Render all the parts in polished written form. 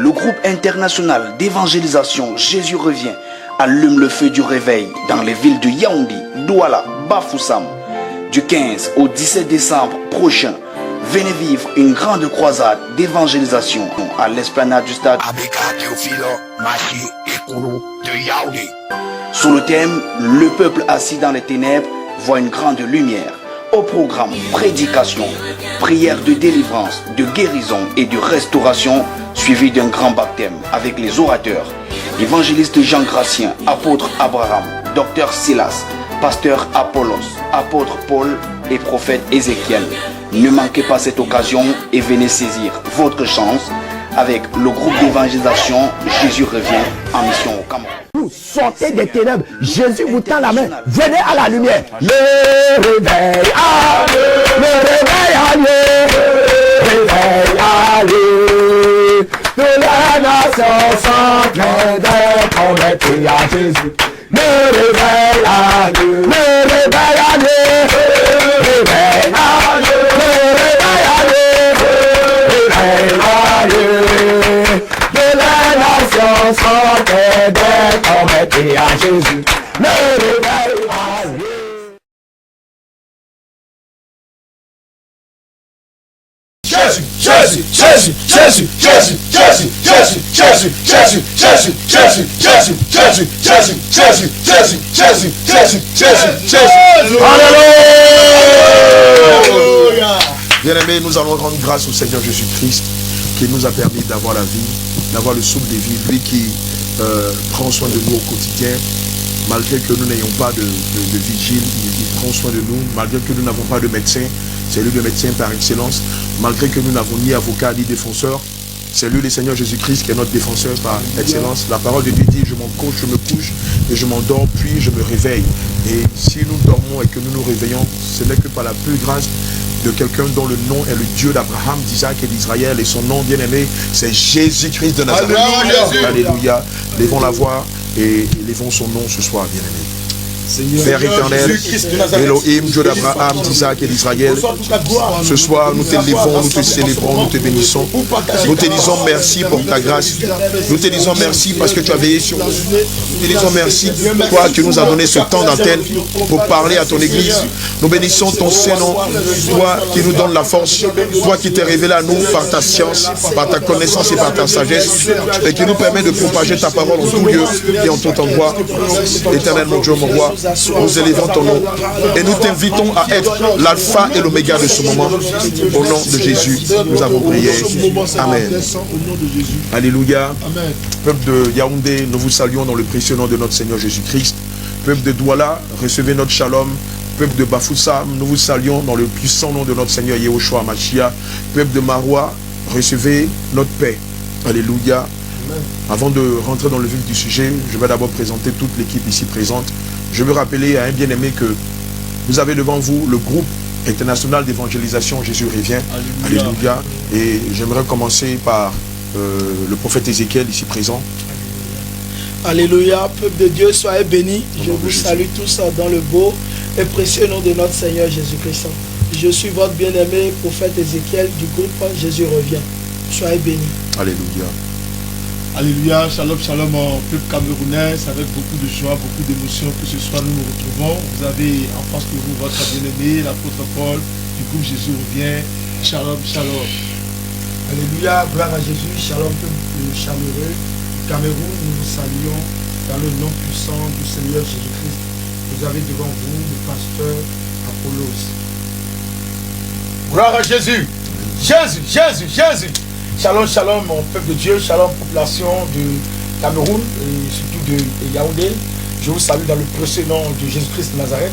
le groupe international d'évangélisation Jésus revient allume le feu du réveil dans les villes de Yaoundé, Douala, Bafoussam. Du 15 au 17 décembre prochain, venez vivre une grande croisade d'évangélisation à l'esplanade du stade sous le thème « Le peuple assis dans les ténèbres voit une grande lumière ». Au programme, prédication, prière de délivrance, de guérison et de restauration, suivi d'un grand baptême avec les orateurs, évangéliste Jean Gratien, apôtre Abraham, docteur Silas, pasteur Apollos, apôtre Paul et prophète Ézéchiel. Ne manquez pas cette occasion et venez saisir votre chance avec le groupe d'évangélisation Jésus revient en mission au Cameroun. Vous sortez des ténèbres, Jésus vous tend la main, venez à la lumière. Le réveil, allez, le réveil, allez, le réveil, allez. De la nation s'entraîne d'être convertie à Jésus. Le réveil, allez, le réveil, allez, le réveil, allez, le réveil, allez, le réveil, allez. De la nation s'entraîne d'être convertie à Jésus. Le réveil, allez. Jésus, Jésus, Jésus, Jésus, Jésus, Jésus, Jésus, Jésus, Jésus, Jésus, Jésus, Jésus, Jésus, Jésus, Jésus, Jésus, Jésus, Jésus, Jésus, Jésus. Alléluia. Bien-aimés, nous allons rendre grâce au Seigneur Jésus-Christ qui nous a permis d'avoir la vie, d'avoir le souffle des vies, lui qui prend soin de nous au quotidien. Malgré que nous n'ayons pas de vigile, il prend soin de nous. Malgré que nous n'avons pas de médecin, c'est lui le médecin par excellence. Malgré que nous n'avons ni avocat ni défenseur, c'est lui le Seigneur Jésus-Christ qui est notre défenseur par excellence. La parole de Dieu dit, je me couche et je m'endors, puis je me réveille. Et si nous dormons et que nous nous réveillons, ce n'est que par la plus grâce de quelqu'un dont le nom est le Dieu d'Abraham, d'Isaac et d'Israël. Et son nom bien-aimé, c'est Jésus-Christ de Nazareth. Alléluia. Alléluia. Levons la voix et élevons son nom ce soir, bien-aimé. Père éternel, Elohim, Dieu d'Abraham, d'Isaac et d'Israël, ce soir nous t'élevons, nous te célébrons, nous te bénissons. Nous te disons merci pour ta grâce. Nous te disons merci parce que tu as veillé sur nous. Nous te disons merci, toi qui nous as donné ce temps d'antenne pour parler à ton église. Nous bénissons ton Saint-Nom, toi qui nous donnes la force, toi qui t'es révélé à nous par ta science, par ta connaissance et par ta sagesse, et qui nous permet de propager ta parole en tout lieu et en tout endroit. Éternel, mon Dieu, mon roi, nous élevons ton nom et nous t'invitons à être l'alpha et l'oméga de ce moment. Au nom de Jésus, nous avons prié. Amen. Alléluia. Peuple de Yaoundé, nous vous saluons dans le précieux nom de notre Seigneur Jésus-Christ. Peuple de Douala, recevez notre shalom. Peuple de Bafoussam, nous vous saluons dans le puissant nom de notre Seigneur Yehoshua Mashiach. Peuple de Maroua, recevez notre paix. Alléluia. Avant de rentrer dans le vif du sujet, je vais d'abord présenter toute l'équipe ici présente. Je veux rappeler à un bien-aimé que vous avez devant vous le groupe international d'évangélisation Jésus revient. Alléluia. Alléluia. Et j'aimerais commencer par le prophète Ézéchiel ici présent. Alléluia, peuple de Dieu, soyez bénis. Je vous salue tous dans le beau et précieux nom de notre Seigneur Jésus-Christ. Je suis votre bien-aimé prophète Ézéchiel du groupe Jésus revient. Soyez bénis. Alléluia. Alléluia, shalom, shalom en peuple camerounais, avec beaucoup de joie, beaucoup d'émotion que ce soir nous nous retrouvons. Vous avez en face de vous votre bien-aimé, l'apôtre Paul, du groupe Jésus revient. Shalom, shalom. Alléluia, gloire à Jésus, shalom peuple chaleureux du Cameroun, nous vous saluons dans le nom puissant du Seigneur Jésus-Christ. Vous avez devant vous le pasteur Apollos. Gloire à Jésus, Jésus, Jésus, Jésus. Shalom, shalom, mon peuple de Dieu, shalom, population du Cameroun et surtout de Yaoundé. Je vous salue dans le précieux nom de Jésus-Christ de Nazareth.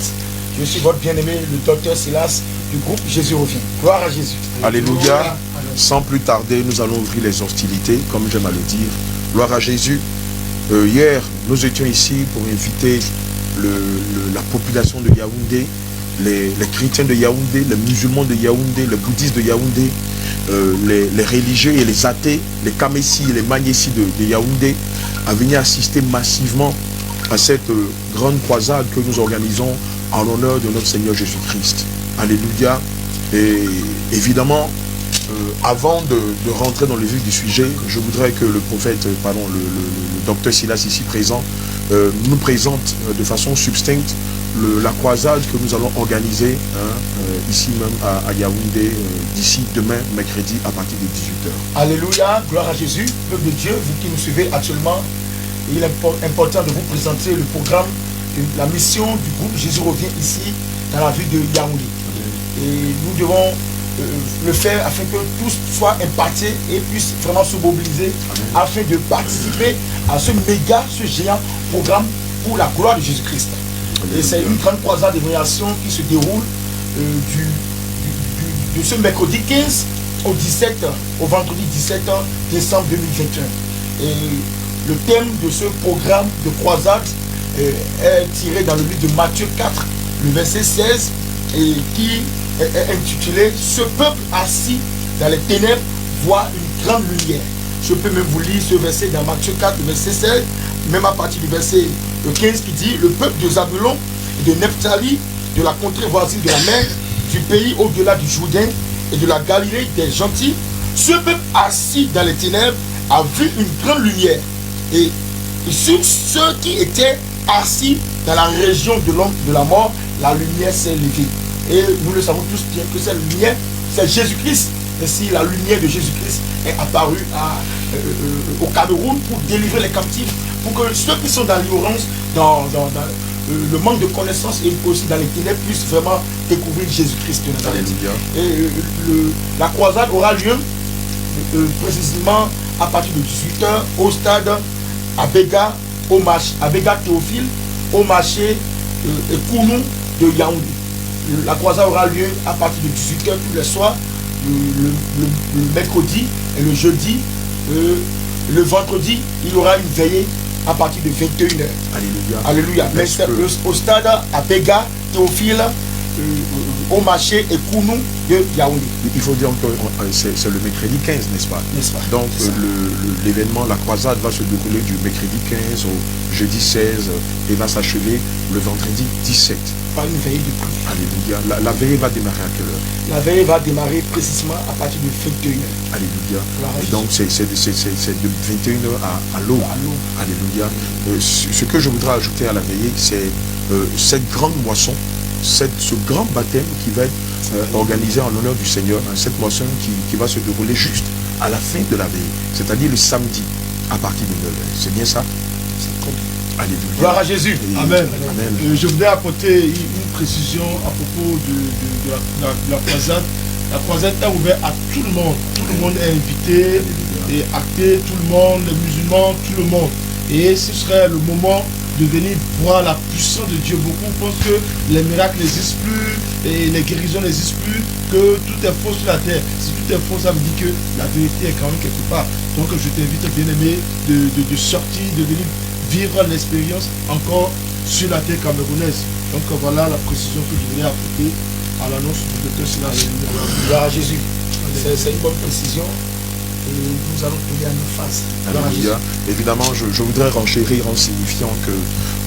Je suis votre bien-aimé, le docteur Silas du groupe Jésus revient. Gloire à Jésus. Alléluia. Sans plus tarder, nous allons ouvrir les hostilités, comme j'aime à le dire. Gloire à Jésus. Hier, nous étions ici pour inviter la population de Yaoundé, les chrétiens de Yaoundé, les musulmans de Yaoundé, les bouddhistes de Yaoundé, les religieux et les athées, les Kamessi et les Magnessi de Yaoundé, à venir assister massivement à cette grande croisade que nous organisons en l'honneur de notre Seigneur Jésus-Christ. Alléluia. Et évidemment, avant de rentrer dans le vif du sujet, je voudrais que le prophète, le docteur Silas ici présent, nous présente de façon succincte la croisade que nous allons organiser ici même à Yaoundé d'ici demain, mercredi, à partir de 18h. Alléluia, gloire à Jésus, peuple de Dieu, vous qui nous suivez actuellement, il est important de vous présenter le programme, la mission du groupe Jésus revient ici dans la ville de Yaoundé. Et nous devons le faire afin que tous soient impactés et puissent vraiment se mobiliser afin de participer à ce méga, ce géant programme pour la gloire de Jésus-Christ. Et c'est une grande croisade d'évaluation qui se déroule de ce mercredi 15 au vendredi 17 décembre 2021. Et le thème de ce programme de croisade est tiré dans le livre de Matthieu 4, le verset 16, et qui est intitulé « Ce peuple assis dans les ténèbres voit une grande lumière ». Je peux même vous lire ce verset dans Matthieu 4, le verset 16, même à partir du verset 15 qui dit « Le peuple de Zabulon et de Nephtali, de la contrée voisine de la mer, du pays au-delà du Jourdain et de la Galilée des gentils, ce peuple assis dans les ténèbres a vu une grande lumière. Et sur ceux qui étaient assis dans la région de l'ombre de la mort, la lumière s'est levée. » Et nous le savons tous bien que cette lumière, c'est Jésus-Christ. Et si la lumière de Jésus-Christ est apparue au Cameroun pour délivrer les captifs, pour que ceux qui sont dans l'ignorance, dans le manque de connaissances et aussi dans les ténèbres puissent vraiment découvrir Jésus-Christ de Nazareth. Et la croisade aura lieu précisément à partir de 18h au stade Abega Théophile, au marché et Kounou de Yaoundé. La croisade aura lieu à partir de 18h tous les soirs, le mercredi et le jeudi. Le vendredi, il y aura une veillée à partir de 21h. Alléluia. Alléluia. Mais c'est au stade Abega Théophile, au marché et Kounou de Yaoundé. Il faut dire que c'est le mercredi 15, n'est-ce pas? Donc l'événement, la croisade va se dérouler du mercredi 15 au jeudi 16 et va s'achever le vendredi 17. Par une veillée de prière. Alléluia. La veillée va démarrer à quelle heure? La veillée va démarrer précisément à partir de 21h. Alléluia. Et donc c'est de 21h à l'aube. Alléluia. Ce que je voudrais ajouter à la veillée, c'est cette grande moisson, ce grand baptême qui va être organisé en l'honneur du Seigneur, cette moisson qui va se dérouler juste à la fin de la veillée, c'est-à-dire le samedi à partir de 9h. C'est bien ça? C'est très bien. Alléluia. Gloire à Jésus. Amen. Amen. Je voudrais apporter une précision à propos de la croisade. La croisade est ouverte à tout le monde. Tout le monde est invité et acté, tout le monde, les musulmans, tout le monde. Et ce serait le moment de venir voir la puissance de Dieu. Beaucoup pensent que les miracles n'existent plus et les guérisons n'existent plus, que tout est faux sur la terre. Si tout est faux, ça me dit que la vérité est quand même quelque part. Donc je t'invite, bien aimé, de sortir, de venir vivre l'expérience encore sur la terre camerounaise. Donc voilà la précision que je voulais apporter à l'annonce du docteur Silas. Gloire à Jésus. C'est une bonne précision. Et nous allons prier à nos faces. Alléluia. Évidemment, je voudrais renchérir en signifiant que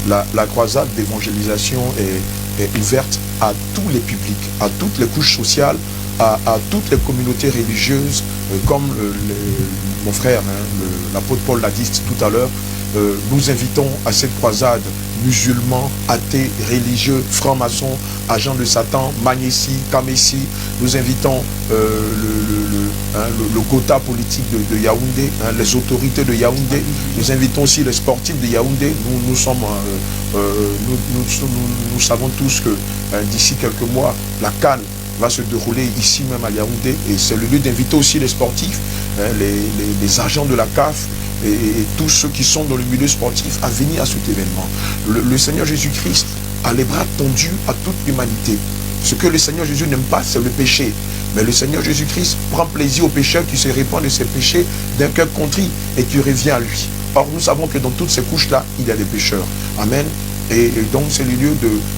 la croisade d'évangélisation est ouverte à tous les publics, à toutes les couches sociales, à toutes les communautés religieuses, comme mon frère, l'apôtre Paul l'a dit tout à l'heure. Nous invitons à cette croisade musulmans, athées, religieux, francs-maçons, agents de Satan, Magnési, Kamessi. Nous invitons le quota politique de Yaoundé, les autorités de Yaoundé. Nous invitons aussi les sportifs de Yaoundé. Nous savons tous que d'ici quelques mois, la CAN va se dérouler ici même à Yaoundé. Et c'est le lieu d'inviter aussi les sportifs, les agents de la CAF, et tous ceux qui sont dans le milieu sportif à venir à cet événement. Le Seigneur Jésus-Christ a les bras tendus à toute l'humanité. Ce que le Seigneur Jésus n'aime pas, c'est le péché. Mais le Seigneur Jésus-Christ prend plaisir aux pécheurs qui se répandent de ses péchés d'un cœur contrit et qui revient à lui. Or, nous savons que dans toutes ces couches-là, il y a des pécheurs. Amen. Et donc, c'est le lieu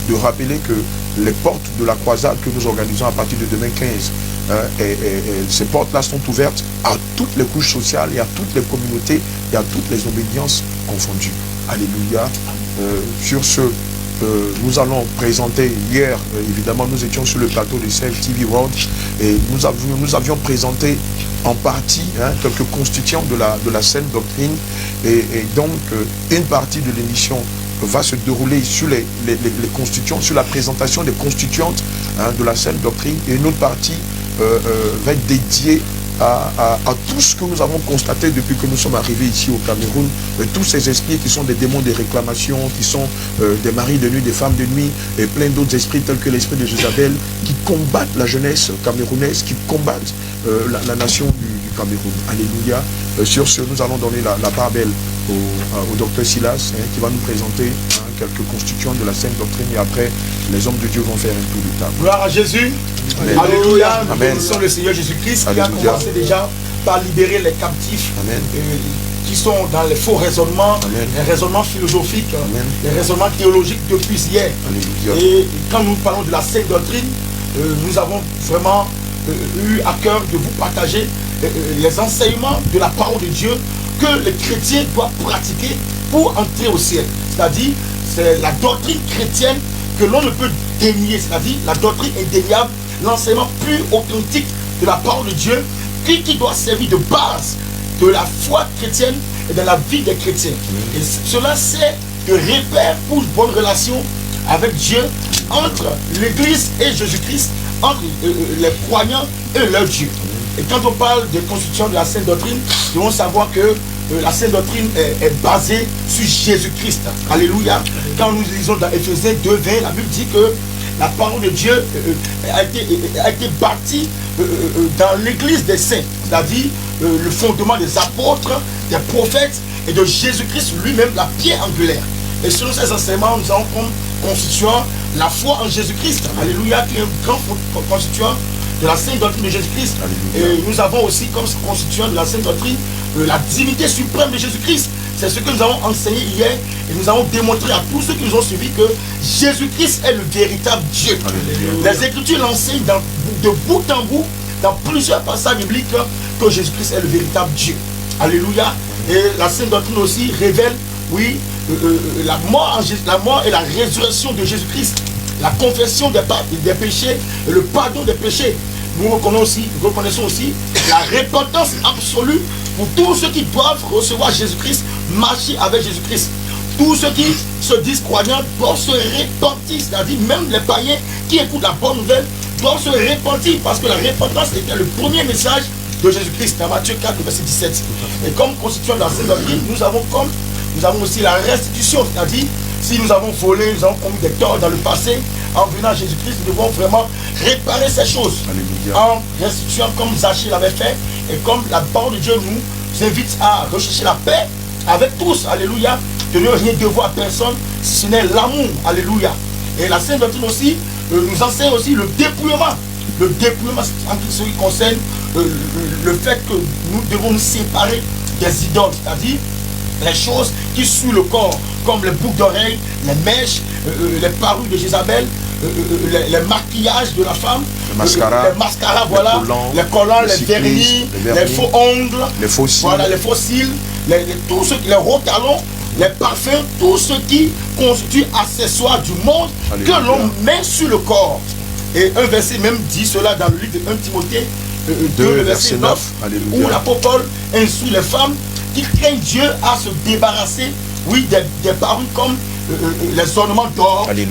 de rappeler que les portes de la croisade que nous organisons à partir de demain 15, ces portes-là sont ouvertes à toutes les couches sociales et à toutes les communautés et à toutes les obédiences confondues. Alléluia. Sur ce, nous allons présenter hier, évidemment nous étions sur le plateau de Save TV World et nous avions présenté en partie quelques constituants de la saine doctrine et donc une partie de l'émission va se dérouler sur les constituants, sur la présentation des constituantes de la saine doctrine et une autre partie va être dédiée à tout ce que nous avons constaté depuis que nous sommes arrivés ici au Cameroun, tous ces esprits qui sont des démons de réclamation, qui sont des maris de nuit, des femmes de nuit, et plein d'autres esprits tels que l'esprit de Jézabel, qui combattent la jeunesse camerounaise, qui combattent la nation du Cameroun. Alléluia. Sur ce, nous allons donner la part belle au docteur Silas, qui va nous présenter quelques constituants de la saine doctrine, et après, les hommes de Dieu vont faire un tour de table. Gloire à Jésus. Amen. Alléluia. Nous Amen. bénissons le Seigneur Jésus-Christ qui a Alléluia. commencé déjà par libérer les captifs qui sont dans les faux raisonnements, Amen. les raisonnements philosophiques, Amen. les raisonnements théologiques depuis hier. Alléluia. Et quand nous parlons de la saine doctrine, nous avons vraiment eu à cœur de vous partager les enseignements de la parole de Dieu que les chrétiens doivent pratiquer pour entrer au ciel. C'est-à-dire, c'est la doctrine chrétienne que l'on ne peut dénier, c'est-à-dire la doctrine indéniable, l'enseignement plus authentique de la parole de Dieu qui doit servir de base de la foi chrétienne et de la vie des chrétiens. Et cela c'est de repère pour une bonne relation avec Dieu entre l'Église et Jésus-Christ, entre les croyants et leur Dieu. Et quand on parle de constitution de la sainte doctrine, nous devons savoir que la sainte doctrine est basée sur Jésus-Christ. Alléluia. Quand nous lisons dans Éphésiens 2:20, la Bible dit que la parole de Dieu a été bâtie dans l'église des saints, c'est-à-dire le fondement des apôtres, des prophètes et de Jésus-Christ lui-même, la pierre angulaire. Et selon ces enseignements, nous avons comme constituant la foi en Jésus-Christ. Alléluia, qui est un grand constituant de la sainte doctrine de Jésus-Christ. Et nous avons aussi comme constituant de la sainte doctrine la divinité suprême de Jésus-Christ. C'est ce que nous avons enseigné hier et nous avons démontré à tous ceux qui nous ont suivis que Jésus-Christ est le véritable Dieu. Alléluia. Les Écritures l'enseignent de bout en bout, dans plusieurs passages bibliques, que Jésus-Christ est le véritable Dieu. Alléluia. Et la sainte doctrine aussi révèle, oui, la mort et la résurrection de Jésus-Christ, la confession des péchés et le pardon des péchés. Nous reconnaissons aussi la repentance absolue pour tous ceux qui doivent recevoir Jésus-Christ, marcher avec Jésus-Christ. Tous ceux qui se disent croyants doivent se repentir, c'est-à-dire même les païens qui écoutent la bonne nouvelle doivent se repentir, parce que la repentance était le premier message de Jésus-Christ dans Matthieu 4, verset 17. Et comme constituant dans cette doctrine, nous avons aussi la restitution, c'est-à-dire si nous avons volé, nous avons commis des torts dans le passé, en venant à Jésus-Christ, nous devons vraiment réparer ces choses. Alléluia. En restituant comme Zachée l'avait fait, et comme la parole de Dieu nous invite à rechercher la paix avec tous, alléluia, de ne rien devoir à personne, si ce n'est l'amour, alléluia. Et la Sainte Doctrine aussi nous enseigne aussi le dépouillement. Le dépouillement en ce qui concerne le fait que nous devons nous séparer des idoles, c'est-à-dire les choses qui suivent le corps, comme les boucles d'oreilles, les mèches, les parures de Jézabel, les maquillages de la femme, les mascaras, voilà, les collants, les vernis, les faux ongles, les faux cils, voilà, les faux cils, les gros talons, les parfums, tout ce qui constitue accessoire du monde. Alléluia. Que l'on met sur le corps. Et un verset même dit cela dans le livre de 1 Timothée 2, verset 9, où l'apôtre Paul instruit les femmes qui craignent Dieu à se débarrasser, oui, des parures comme les ornements d'or, les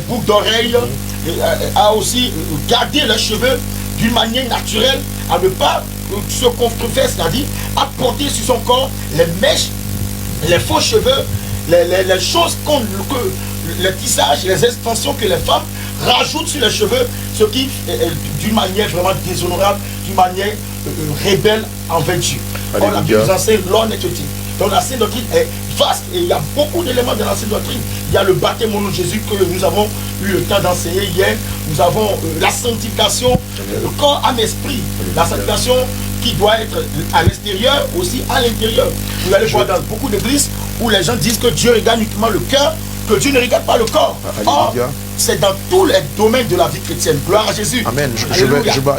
boucles d'oreilles, à aussi garder les cheveux d'une manière naturelle, à ne pas se contrefaire, c'est-à-dire à porter sur son corps les mèches, les faux cheveux, les choses comme les tissages, les extensions que les femmes rajoutent sur les cheveux, ce qui d'une manière vraiment déshonorable, d'une manière rebelle envers Dieu. Or, la Bible nous enseigne l'honnêteté. Donc la Sainte Doctrine est vaste et il y a beaucoup d'éléments dans la Sainte Doctrine. Il y a le baptême au nom de Jésus que nous avons eu le temps d'enseigner hier. Nous avons la sanctification, le corps, âme, esprit. La sanctification qui doit être à l'extérieur, aussi à l'intérieur. Vous allez voir dans beaucoup d'églises où les gens disent que Dieu regarde uniquement le cœur, que Dieu ne regarde pas le corps. Or, c'est dans tous les domaines de la vie chrétienne. Gloire à Jésus. Amen.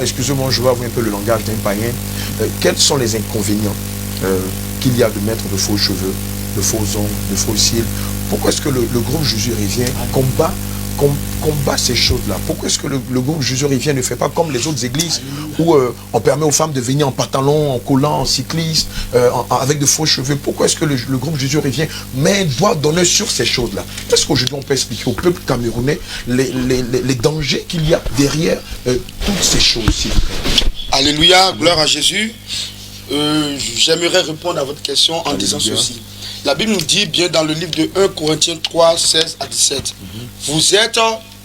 Excusez-moi, je vais avoir un peu le langage d'un païen. Quels sont les inconvénients qu'il y a de mettre de faux cheveux, de faux ongles, de faux cils, Pourquoi est-ce que le groupe Jésus revient combat ces choses-là? Pourquoi est-ce que le groupe Jésus revient ne fait pas comme les autres églises où on permet aux femmes de venir en pantalon, en collant, en cycliste, avec de faux cheveux? Pourquoi est-ce que le groupe Jésus revient mais doit donner sur ces choses-là? Est-ce qu'aujourd'hui on peut expliquer au peuple camerounais les dangers qu'il y a derrière toutes ces choses, s'il vous plaît? Alléluia, gloire à Jésus. J'aimerais répondre à votre question en disant ceci. La Bible nous dit bien dans le livre de 1 Corinthiens 3, 16 à 17. Vous êtes,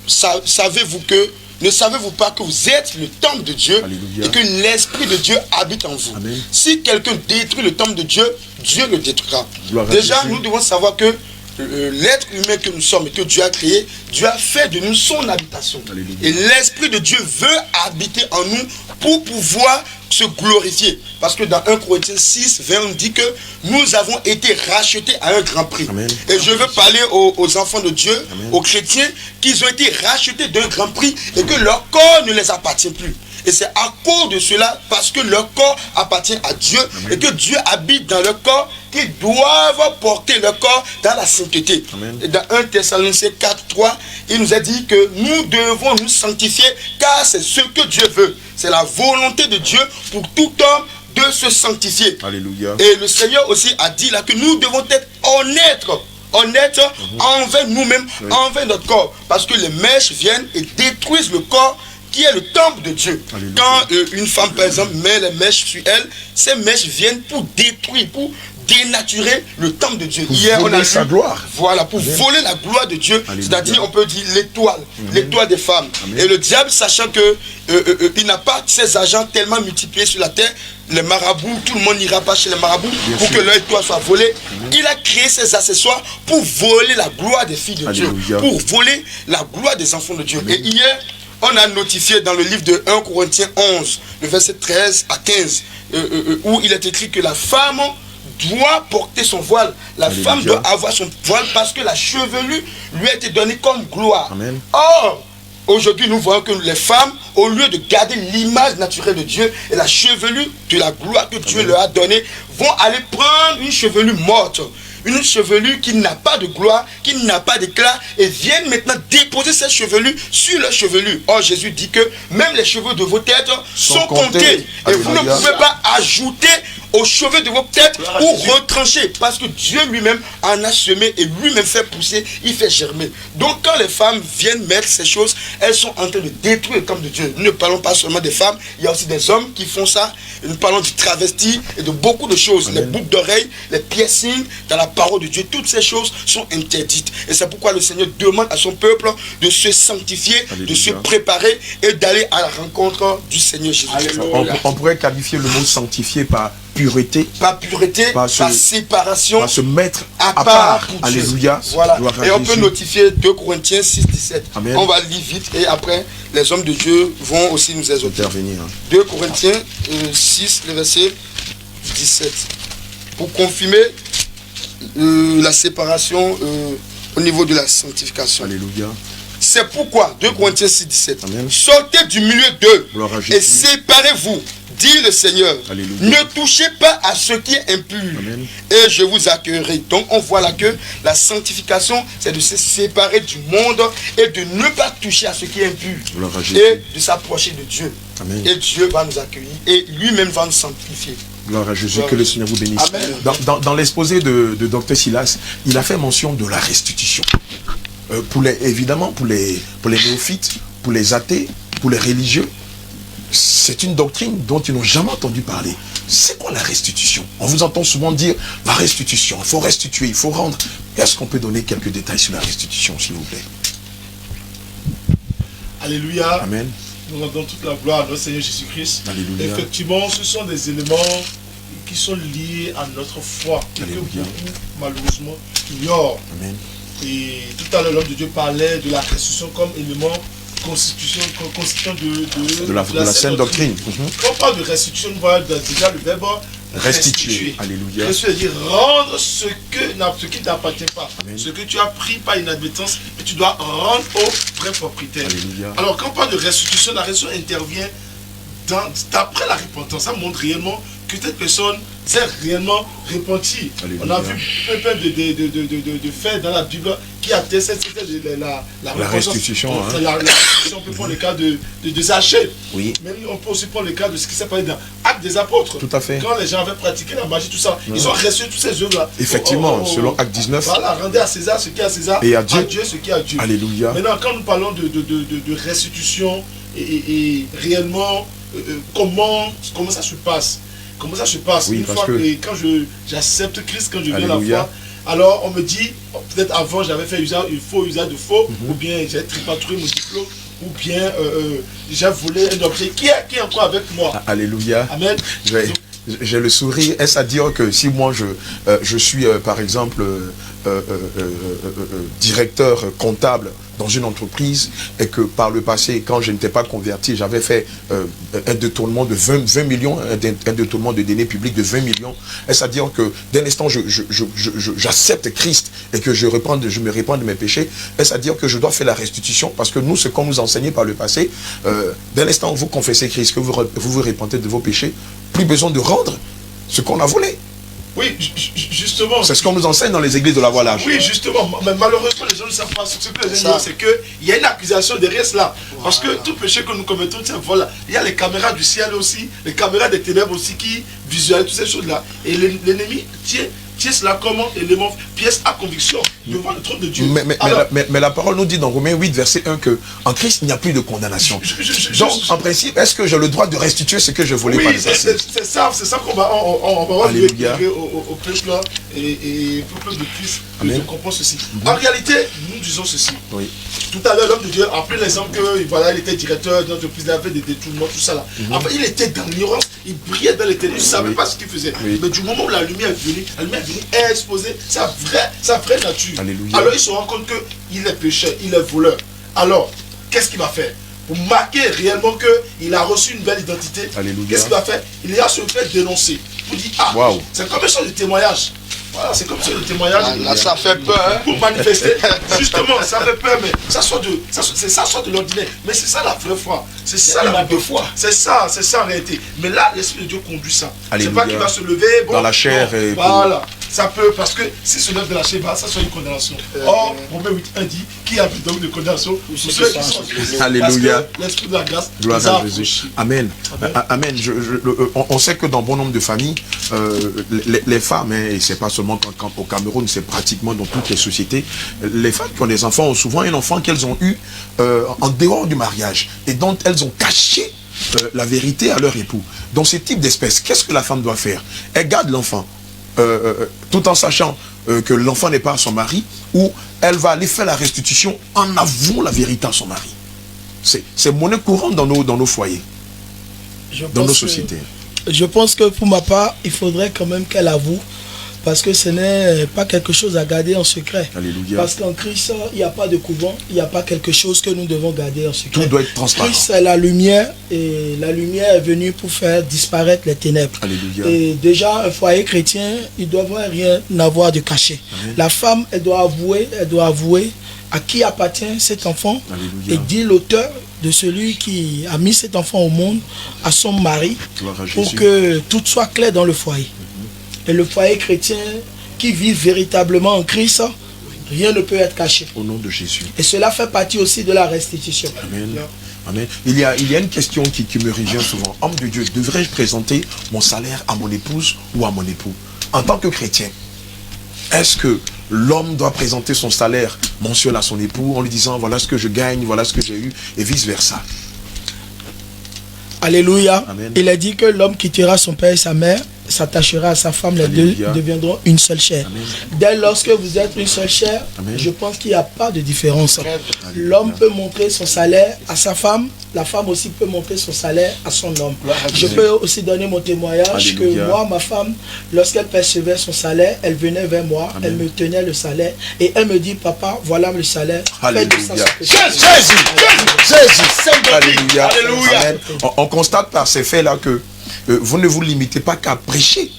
savez-vous que, ne savez-vous pas que vous êtes le temple de Dieu? Alléluia. Et que l'Esprit de Dieu habite en vous? Amen. Si quelqu'un détruit le temple de Dieu, Dieu le détruira. Déjà, nous devons savoir que l'être humain que nous sommes et que Dieu a créé, Dieu a fait de nous son habitation. Alléluia. Et l'Esprit de Dieu veut habiter en nous pour pouvoir se glorifier. Parce que dans 1 Corinthiens 6, 20, on dit que nous avons été rachetés à un grand prix. Amen. Et je veux parler aux enfants de Dieu, amen, aux chrétiens, qu'ils ont été rachetés d'un grand prix et que leur corps ne les appartient plus. Et c'est à cause de cela, parce que leur corps appartient à Dieu, amen, et que Dieu habite dans leur corps, qu'ils doivent porter leur corps dans la sainteté. Amen. Et dans 1 Thessaloniciens 4, 3, il nous a dit que nous devons nous sanctifier, car c'est ce que Dieu veut. C'est la volonté de Dieu pour tout homme de se sanctifier. Alléluia. Et le Seigneur aussi a dit là que nous devons être honnêtes envers nous-mêmes, oui, envers notre corps. Parce que les mèches viennent et détruisent le corps qui est le temple de Dieu. Alléluia. Quand une femme, par exemple, met les mèches sur elle, ces mèches viennent pour détruire, pour dénaturer le temple de Dieu. Pour hier, on a sa gloire. Voilà, pour amen, voler la gloire de Dieu. C'est-à-dire, on peut dire l'étoile, l'étoile des femmes. Amen. Et le diable, sachant que il n'a pas ses agents tellement multipliés sur la terre, les marabouts, tout le monde n'ira pas chez les marabouts pour que leur étoile soit volée. Amen. Il a créé ses accessoires pour voler la gloire des filles de Alléluia. Dieu, pour voler la gloire des enfants de Dieu. Amen. Et hier, on a notifié dans le livre de 1 Corinthiens 11, le verset 13 à 15, où il est écrit que la femme doit porter son voile. La Alléluia. Femme doit avoir son voile parce que la chevelure lui a été donnée comme gloire. Amen. Or, aujourd'hui, nous voyons que les femmes, au lieu de garder l'image naturelle de Dieu et la chevelure de la gloire que Dieu leur a donnée, vont aller prendre une chevelure morte. Une chevelure qui n'a pas de gloire, qui n'a pas d'éclat, et viennent maintenant déposer cette chevelure sur leur chevelure. Or, Jésus dit que même les cheveux de vos têtes sont comptés. Et vous ne pouvez pas ajouter aux cheveux de vos têtes ou retrancher, parce que Dieu lui-même en a semé et lui-même fait pousser, il fait germer. Donc quand les femmes viennent mettre ces choses, elles sont en train de détruire le temple de Dieu. Nous ne parlons pas seulement des femmes, il y a aussi des hommes qui font ça. Nous parlons du travesti et de beaucoup de choses. Amen. Les boucles d'oreilles, les piercings dans la parole de Dieu, toutes ces choses sont interdites. Et c'est pourquoi le Seigneur demande à son peuple de se sanctifier, Alléluia, de se préparer et d'aller à la rencontre du Seigneur Jésus. On pourrait qualifier le mot sanctifier par pureté, par séparation, par se mettre à part. Alléluia. Voilà. Et on peut notifier 2 Corinthiens 6, 17. Amen. On va lire vite et après les hommes de Dieu vont aussi nous exhorter. 2 Corinthiens 6, le verset 17. Pour confirmer la séparation au niveau de la sanctification. Alléluia. C'est pourquoi 2 Corinthiens 6, 17. Amen. Sortez du milieu d'eux et séparez-vous, dit le Seigneur. Alléluia. Ne touchez pas à ce qui est impur. Amen. Et je vous accueillerai. Donc on voit là que la sanctification, c'est de se séparer du monde et de ne pas toucher à ce qui est impur. Et de s'approcher de Dieu. Amen. Et Dieu va nous accueillir et lui-même va nous sanctifier. Gloire à Jésus, que le Seigneur vous bénisse. Dans l'exposé de Dr Silas, il a fait mention de la restitution. Évidemment, pour les néophytes, pour les athées, pour les religieux, c'est une doctrine dont ils n'ont jamais entendu parler. C'est quoi la restitution? On vous entend souvent dire la restitution, il faut restituer, il faut rendre. Est-ce qu'on peut donner quelques détails sur la restitution, s'il vous plaît? Alléluia. Amen. Nous rendons toute la gloire à notre Seigneur Jésus-Christ. Alléluia. Effectivement, ce sont des éléments qui sont liés à notre foi, que beaucoup, malheureusement, ignorent. Amen. Et tout à l'heure, l'homme de Dieu parlait de la restitution comme élément constituant de la saine doctrine. Quand on parle de restitution, nous voyons déjà le verbe restituer. Alléluia. Restituer veut dire rendre ce qui t'appartient pas. Amen. Ce que tu as pris par inadvertance, et tu dois rendre au vrai propriétaire. Alléluia. Alors quand on parle de restitution, la restitution intervient d'après la repentance, ça montre réellement que cette personne s'est réellement repentie. Alléluia. On a vu plein de faits dans la Bible qui attestent la restitution. La restitution, on peut prendre le cas de Zachée. Oui. Mais on peut aussi prendre le cas de ce qui s'est passé dans Actes des Apôtres. Tout à fait. Quand les gens avaient pratiqué la magie, tout ça, ils ont reçu toutes ces œuvres-là. Effectivement, selon Acte 19. Voilà, rendez à César ce qui est à César, et à Dieu ce qui est à Dieu. Alléluia. Maintenant, quand nous parlons de restitution et réellement, comment ça se passe? Comment ça se passe? Oui, une fois que quand j'accepte Christ, quand je viens à la foi, alors on me dit, peut-être avant j'avais fait faux usage de faux, ou bien j'ai tripatouillé mon diplôme, ou bien j'ai volé un objet qui est encore avec moi. Alléluia. Amen. J'ai le sourire. Est-ce à dire que si moi je suis par exemple directeur comptable dans une entreprise et que par le passé, quand je n'étais pas converti, j'avais fait un détournement de 20 millions, un détournement de deniers publics de 20 millions, est-ce à dire que dès l'instant j'accepte Christ et que je me répands de mes péchés, est-ce à dire que je dois faire la restitution? Parce que nous, ce qu'on nous enseignait par le passé, dès l'instant où vous confessez Christ, que vous repentez de vos péchés, plus besoin de rendre ce qu'on a volé. Oui, justement. C'est ce qu'on nous enseigne dans les églises de la voie large. Oui, justement. Mais malheureusement, les gens ne savent pas. Ce que les gens disent, c'est qu'il y a une accusation derrière cela. Parce que tout péché que nous commettons, voilà. Il y a les caméras du ciel aussi, les caméras des ténèbres aussi qui visualisent toutes ces choses-là. Et l'ennemi tient cela comme élément, pièce à conviction devant le trône de Dieu. Mais la parole nous dit dans Romains 8, verset 1 que en Christ, il n'y a plus de condamnation. Donc, en principe, est-ce que j'ai le droit de restituer ce que je voulais pas? Oui, c'est ça qu'on va dire au peuple et au peuple de Christ. Je comprends ceci. En réalité, nous disons ceci. Oui. Tout à l'heure, l'homme de Dieu a pris l'exemple que voilà, il était directeur d'entreprise, il avait des détournements, tout ça là. Enfin, il était dans l'ignorance, il brillait dans les ténèbres, il ne savait pas ce qu'il faisait. Mais du moment où la lumière est venue, est exposée sa vraie nature. Alléluia. Alors il se rend compte qu'il est pécheur, il est voleur. Alors, qu'est-ce qu'il va faire? Pour marquer réellement qu'il a reçu une belle identité, qu'est-ce qu'il va faire? Il va se faire dénoncer. Pour dire, c'est comme une sorte de témoignage. Voilà, c'est comme ça le témoignage. Là, ça fait peur. Hein? Pour manifester. Justement, ça fait peur, mais ça sort de l'ordinaire. Mais c'est ça la vraie foi. C'est ça la vraie foi. C'est ça en réalité. Mais là, l'Esprit de Dieu conduit ça. C'est pas qu'il va se lever dans la chair. Et voilà. Ça peut, parce que s'il se lève de la chair, ça soit une condamnation. Or, Romains 8.1 dit qu'il habite donc de condamnation pour ceux qui sont Christ. Alléluia. L'Esprit de la grâce. Gloire à Jésus. Amen. Amen. On sait que dans bon nombre de familles, les femmes, et c'est pas seulement au Cameroun, c'est pratiquement dans toutes les sociétés, les femmes qui ont des enfants ont souvent un enfant qu'elles ont eu en dehors du mariage et dont elles ont caché la vérité à leur époux. Dans ce type d'espèce, qu'est-ce que la femme doit faire? Elle garde l'enfant tout en sachant que l'enfant n'est pas à son mari, ou elle va aller faire la restitution en avouant la vérité à son mari. C'est monnaie courante dans nos foyers, dans nos sociétés. Je pense que pour ma part, il faudrait quand même qu'elle avoue, parce que ce n'est pas quelque chose à garder en secret. Alléluia. Parce qu'en Christ, il n'y a pas de couvent, il n'y a pas quelque chose que nous devons garder en secret. Tout doit être transparent. Christ est la lumière, et la lumière est venue pour faire disparaître les ténèbres. Alléluia. Et déjà, un foyer chrétien, il doit rien avoir de caché. Amen. La femme, elle doit avouer à qui appartient cet enfant. Alléluia. Et dit l'auteur de celui qui a mis cet enfant au monde à son mari, pour que tout soit clair dans le foyer. Et le foyer chrétien qui vit véritablement en Christ, rien ne peut être caché. Au nom de Jésus. Et cela fait partie aussi de la restitution. Amen. Amen. Il y a une question qui me revient souvent. Homme de Dieu, devrais-je présenter mon salaire à mon épouse ou à mon époux? En tant que chrétien, est-ce que l'homme doit présenter son salaire mensuel à son époux en lui disant voilà ce que je gagne, voilà ce que j'ai eu, et vice-versa? Alléluia. Amen. Il a dit que l'homme quittera son père et sa mère, s'attachera à sa femme, les deux deviendront une seule chair. Amen. Dès lorsque vous êtes une seule chair, amen, je pense qu'il n'y a pas de différence. L'homme peut montrer son salaire à sa femme, la femme aussi peut montrer son salaire à son homme. Je peux aussi donner mon témoignage. Alléluia. Que moi, ma femme, lorsqu'elle percevait son salaire, elle venait vers moi, amen, elle me tenait le salaire et elle me dit, papa, voilà le salaire. Alléluia. Alléluia. Alléluia. On constate par ces faits-là que vous ne vous limitez pas qu'à prêcher,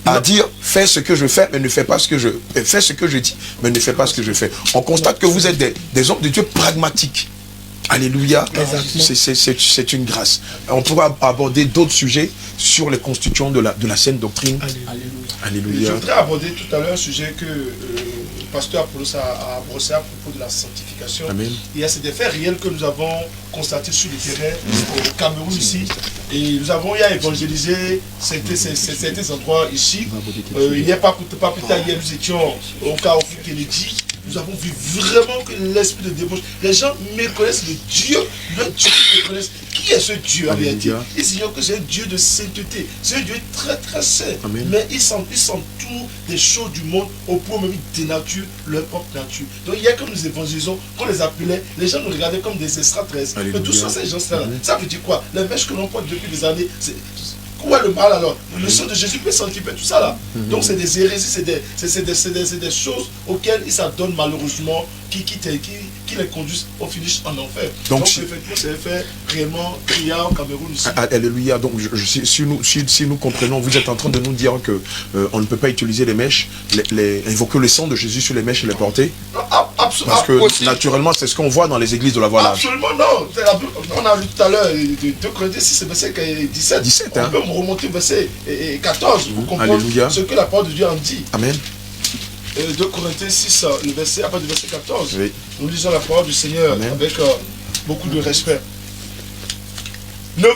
à dire fais ce que je fais, mais ne fais pas ce que je fais ce que je dis, mais ne fais pas ce que je fais. On constate que vous êtes des hommes de Dieu pragmatiques. Alléluia. Exactement. C'est une grâce. On pourra aborder d'autres sujets sur les constituants de la saine doctrine. Alléluia. Je voudrais aborder tout à l'heure un sujet que le pasteur Apollos a brossé à propos de la sanctification. Amen. Il y a ces faits réels que nous avons constatés sur le terrain au Cameroun ici. Et nous avons eu à évangéliser certains endroits ici. Il n'y a pas plus tard, hier, nous étions au cas où Kennedy. Nous avons vu vraiment que l'esprit de débauche, les gens méconnaissent le Dieu qu'ils méconnaissent. Qui est ce Dieu en réalité? Ils ignorent que c'est un Dieu de sainteté, c'est un Dieu très très saint. Amen. Mais ils s'entourent des choses du monde au point même de dénature leur propre nature. Donc il y a comme nous évangélisons, qu'on les appelait, les gens nous regardaient comme des extraterrestres. Mais d'où sont ces gens-là? Ça veut dire quoi? Les mèches que l'on porte depuis des années, où est le mal alors? Le sang de Jésus peut sanctifier tout ça là. Donc c'est des hérésies, c'est des choses auxquelles ils s'adonnent malheureusement, qui les conduisent au finish en enfer. Donc effectivement c'est un fait réellement criard au Cameroun ici. Alléluia. Donc si nous comprenons, vous êtes en train de nous dire que on ne peut pas utiliser les mèches, invoquer le sang de Jésus sur les mèches et les porter. Absolument. Parce que naturellement c'est ce qu'on voit dans les églises de la Voie large. Absolument non. On a lu tout à l'heure de 2 Corinthiens 6, verset 17. On peut remonter au verset 14 pour comprendre ce que la parole de Dieu en dit. Amen. 2 Corinthiens 6, le verset, à partir du verset 14. Oui. Nous lisons la parole du Seigneur avec beaucoup de respect. Ne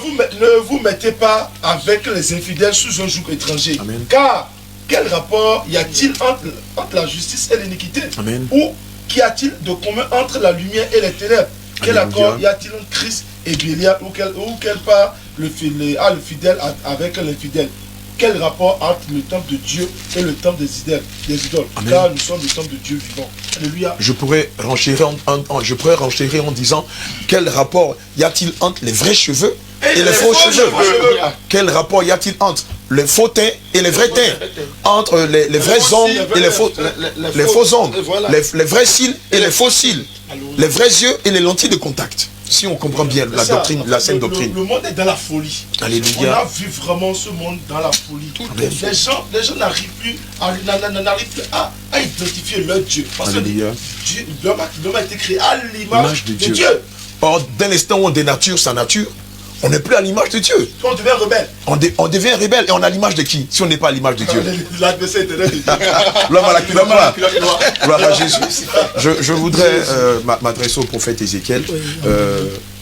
vous mettez pas avec les infidèles sous un joug étranger. Amen. Car quel rapport y a-t-il entre la justice et l'iniquité? Amen. Ou qu'y a-t-il de commun entre la lumière et les ténèbres? Quel accord y a-t-il entre Christ et Bélial? Ou quelle part le fidèle avec l'infidèle? Quel rapport entre le temple de Dieu et le temple des idoles? Amen. Car nous sommes le temple de Dieu vivant. Alléluia. Je pourrais renchérir en disant quel rapport y a-t-il entre les vrais cheveux et les faux cheveux? Quel rapport y a-t-il entre les faux teints et les vrais teints? Entre les vrais ongles et les faux ongles, les vrais cils et les faux cils, les vrais yeux et les lentilles de contact. Si on comprend bien la doctrine, la saine doctrine. Le monde est dans la folie. Alléluia. On a vu vraiment ce monde dans la folie. Les gens n'arrivent plus à identifier leur Dieu. Parce que l'homme a été créé à l'image de Dieu. Or, dès l'instant où on dénature sa nature, on n'est plus à l'image de Dieu. On devient rebelle. On devient rebelle et on a l'image de qui? Si on n'est pas à l'image de Dieu. L'adversaire éternel de Dieu. L'homme à la culotte noire. Gloire à Jésus. Je voudrais m'adresser au prophète Ézéchiel.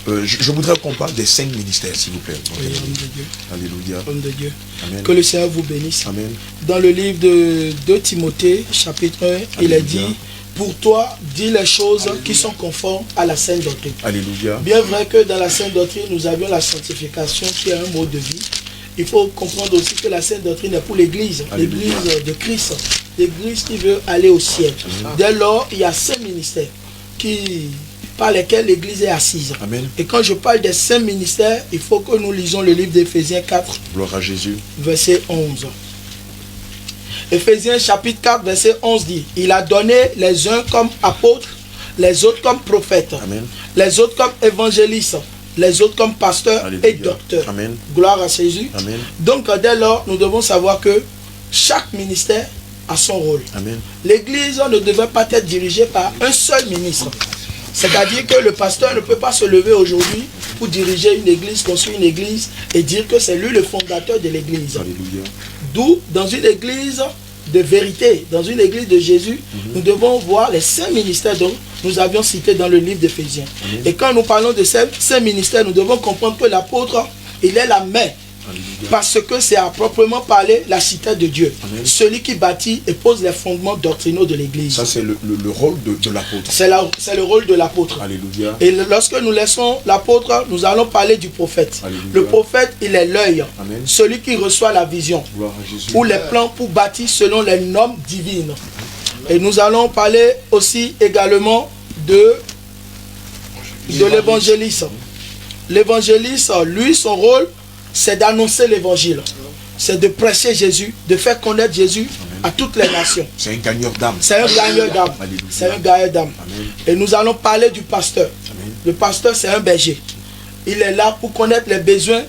Je voudrais qu'on parle des 5 ministères, s'il vous plaît. Alléluia. Homme de Dieu. Amen. Que le Seigneur vous bénisse. Amen. Dans le livre de 2 Timothée, chapitre 1, il est dit: pour toi, dis les choses qui sont conformes à la sainte doctrine. Alléluia. Bien vrai que dans la sainte doctrine, nous avions la sanctification qui est un mode de vie. Il faut comprendre aussi que la sainte doctrine est pour l'Église, l'Église de Christ, l'Église qui veut aller au ciel. Dès lors, il y a 5 ministères par lesquels l'Église est assise. Amen. Et quand je parle des 5 ministères, il faut que nous lisons le livre d'Éphésiens 4, Gloire à Jésus. verset 11. Éphésiens chapitre 4, verset 11 dit: il a donné les uns comme apôtres, les autres comme prophètes, Amen. les autres comme évangélistes, les autres comme pasteurs Alléluia. et docteurs. Amen. Gloire à Jésus. Amen. Donc dès lors, nous devons savoir que chaque ministère a son rôle. Amen. L'église ne devait pas être dirigée par un seul ministre. C'est-à-dire que le pasteur ne peut pas se lever aujourd'hui pour diriger une église, construire une église et dire que c'est lui le fondateur de l'église. Alléluia. D'où, dans une église de vérité, dans une église de Jésus, nous devons voir les 5 ministères dont nous avions cités dans le livre d'Éphésiens. Et quand nous parlons de ces 5 ministères, nous devons comprendre que l'apôtre, il est la main. Alléluia. Parce que c'est à proprement parler la cité de Dieu. Amen. Celui qui bâtit et pose les fondements doctrinaux de l'église. Ça, c'est le rôle de l'apôtre. C'est le rôle de l'apôtre. Alléluia. Et lorsque nous laissons l'apôtre, nous allons parler du prophète. Alléluia. Le prophète, il est l'œil, Amen. celui qui reçoit la vision, Gloire à Jésus. ou les plans pour bâtir selon les normes divines. Et nous allons parler aussi également de l'évangéliste. L'évangéliste, lui, son rôle, c'est d'annoncer l'évangile. C'est de prêcher Jésus, de faire connaître Jésus à toutes les nations. C'est un gagneur d'âme. C'est un gagneur d'âme. Alléluia. C'est un gagneur d'âme. Amen. Et nous allons parler du pasteur. Amen. Le pasteur, c'est un berger. Il est là pour connaître les besoins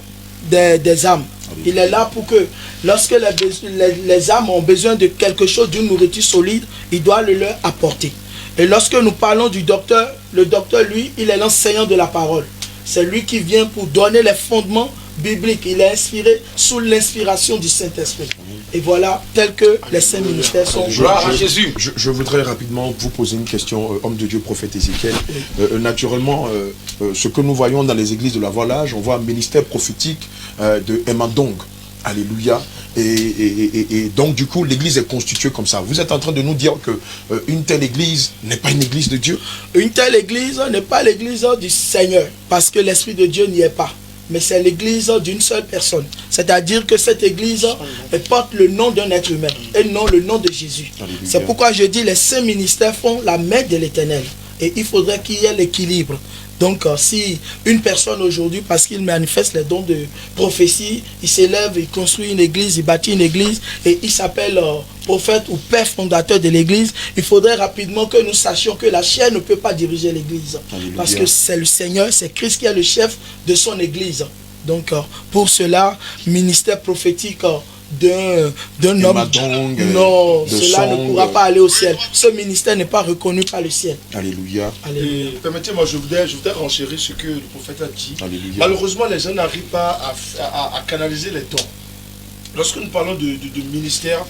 des âmes. Il est là pour que, lorsque les âmes ont besoin de quelque chose, d'une nourriture solide, il doit le leur apporter. Et lorsque nous parlons du docteur, Le docteur, lui, il est l'enseignant de la parole. C'est lui qui vient pour donner les fondements bibliques. Il est inspiré sous l'inspiration du Saint-Esprit. Et voilà, tel que les saints ministères sont. Gloire à Jésus. Je voudrais rapidement vous poser une question, homme de Dieu, prophète Ézéchiel. Naturellement, ce que nous voyons dans les églises de la Voilage, on voit un ministère prophétique de Emandong. Alléluia. Et donc, du coup, l'église est constituée comme ça. Vous êtes en train de nous dire que une telle église n'est pas une église de Dieu? Une telle église n'est pas l'église du Seigneur, parce que l'Esprit de Dieu n'y est pas. Mais c'est l'église d'une seule personne. C'est-à-dire que cette église porte le nom d'un être humain et non le nom de Jésus. C'est pourquoi je dis les saints ministères font la main de l'Éternel. Et il faudrait qu'il y ait l'équilibre. Donc si une personne aujourd'hui, parce qu'il manifeste les dons de prophétie, il s'élève, il construit une église, il bâtit une église et il s'appelle prophète ou père fondateur de l'église, il faudrait rapidement que nous sachions que la chair ne peut pas diriger l'église. Parce que c'est le Seigneur, c'est Christ qui est le chef de son église. Donc pour cela, ministère prophétique d'un homme, non, cela ne pourra pas aller au ciel. Ce ministère n'est pas reconnu par le ciel. Alléluia. Permettez-moi, je voudrais renchérir ce que le prophète a dit. Alléluia. Malheureusement, les gens n'arrivent pas à canaliser les dons. Lorsque nous parlons de ministère,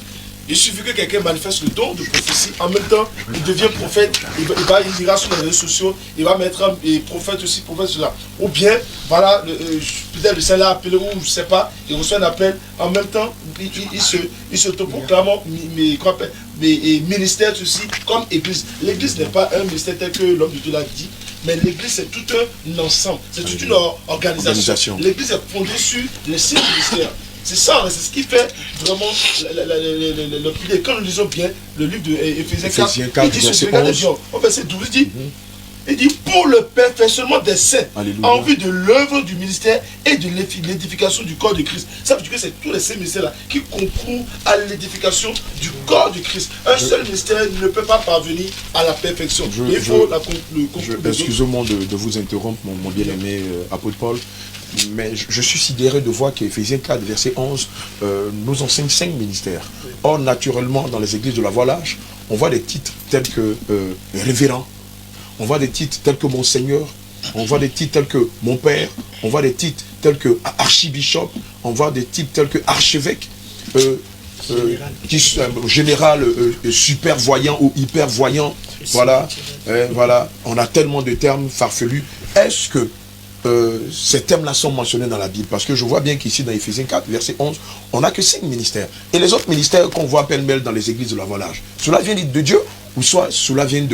il suffit que quelqu'un manifeste le don de prophétie, en même temps, il devient prophète, il ira sur les réseaux sociaux, il va mettre prophète aussi, prophète cela. Ou bien, voilà, peut-être le Saint-là appelé, ou je ne sais pas, il reçoit un appel, en même temps, il s'autoproclame ministère aussi, comme église. L'église n'est pas un ministère tel que l'homme de Dieu l'a dit, mais l'église c'est tout un ensemble, c'est toute une organisation. L'église est fondée sur les 6 ministères. C'est ça, c'est ce qui fait vraiment le pilier. Quand nous lisons bien le livre de Éphésiens 4, il dit ceci, au verset 12, il dit pour le perfectionnement des saints, en vue de l'œuvre du ministère et de l'édification du corps de Christ. Ça veut dire que c'est tous les 5 ministères-là qui concourent à l'édification du corps de Christ. Un seul ministère ne peut pas parvenir à la perfection. Il faut le concours. Excusez-moi de vous interrompre, mon bien-aimé apôtre Paul. Mais je suis sidéré de voir qu'Éphésiens 4, verset 11, nous enseigne 5 ministères. Or, naturellement, dans les églises de la Voilage, on voit des titres tels que révérend, on voit des titres tels que Monseigneur, on voit des titres tels que mon père, on voit des titres tels que archibishop, on voit des titres tels que archevêque, général super voyant ou hyper voyant. Voilà, voilà, on a tellement de termes farfelus. Est-ce que ces termes-là sont mentionnés dans la Bible? Parce que je vois bien qu'ici dans Éphésiens 4, verset 11, on n'a que 5 ministères. Et les autres ministères qu'on voit pêle-mêle dans les églises de la Voilage, cela vient de Dieu ou soit cela vient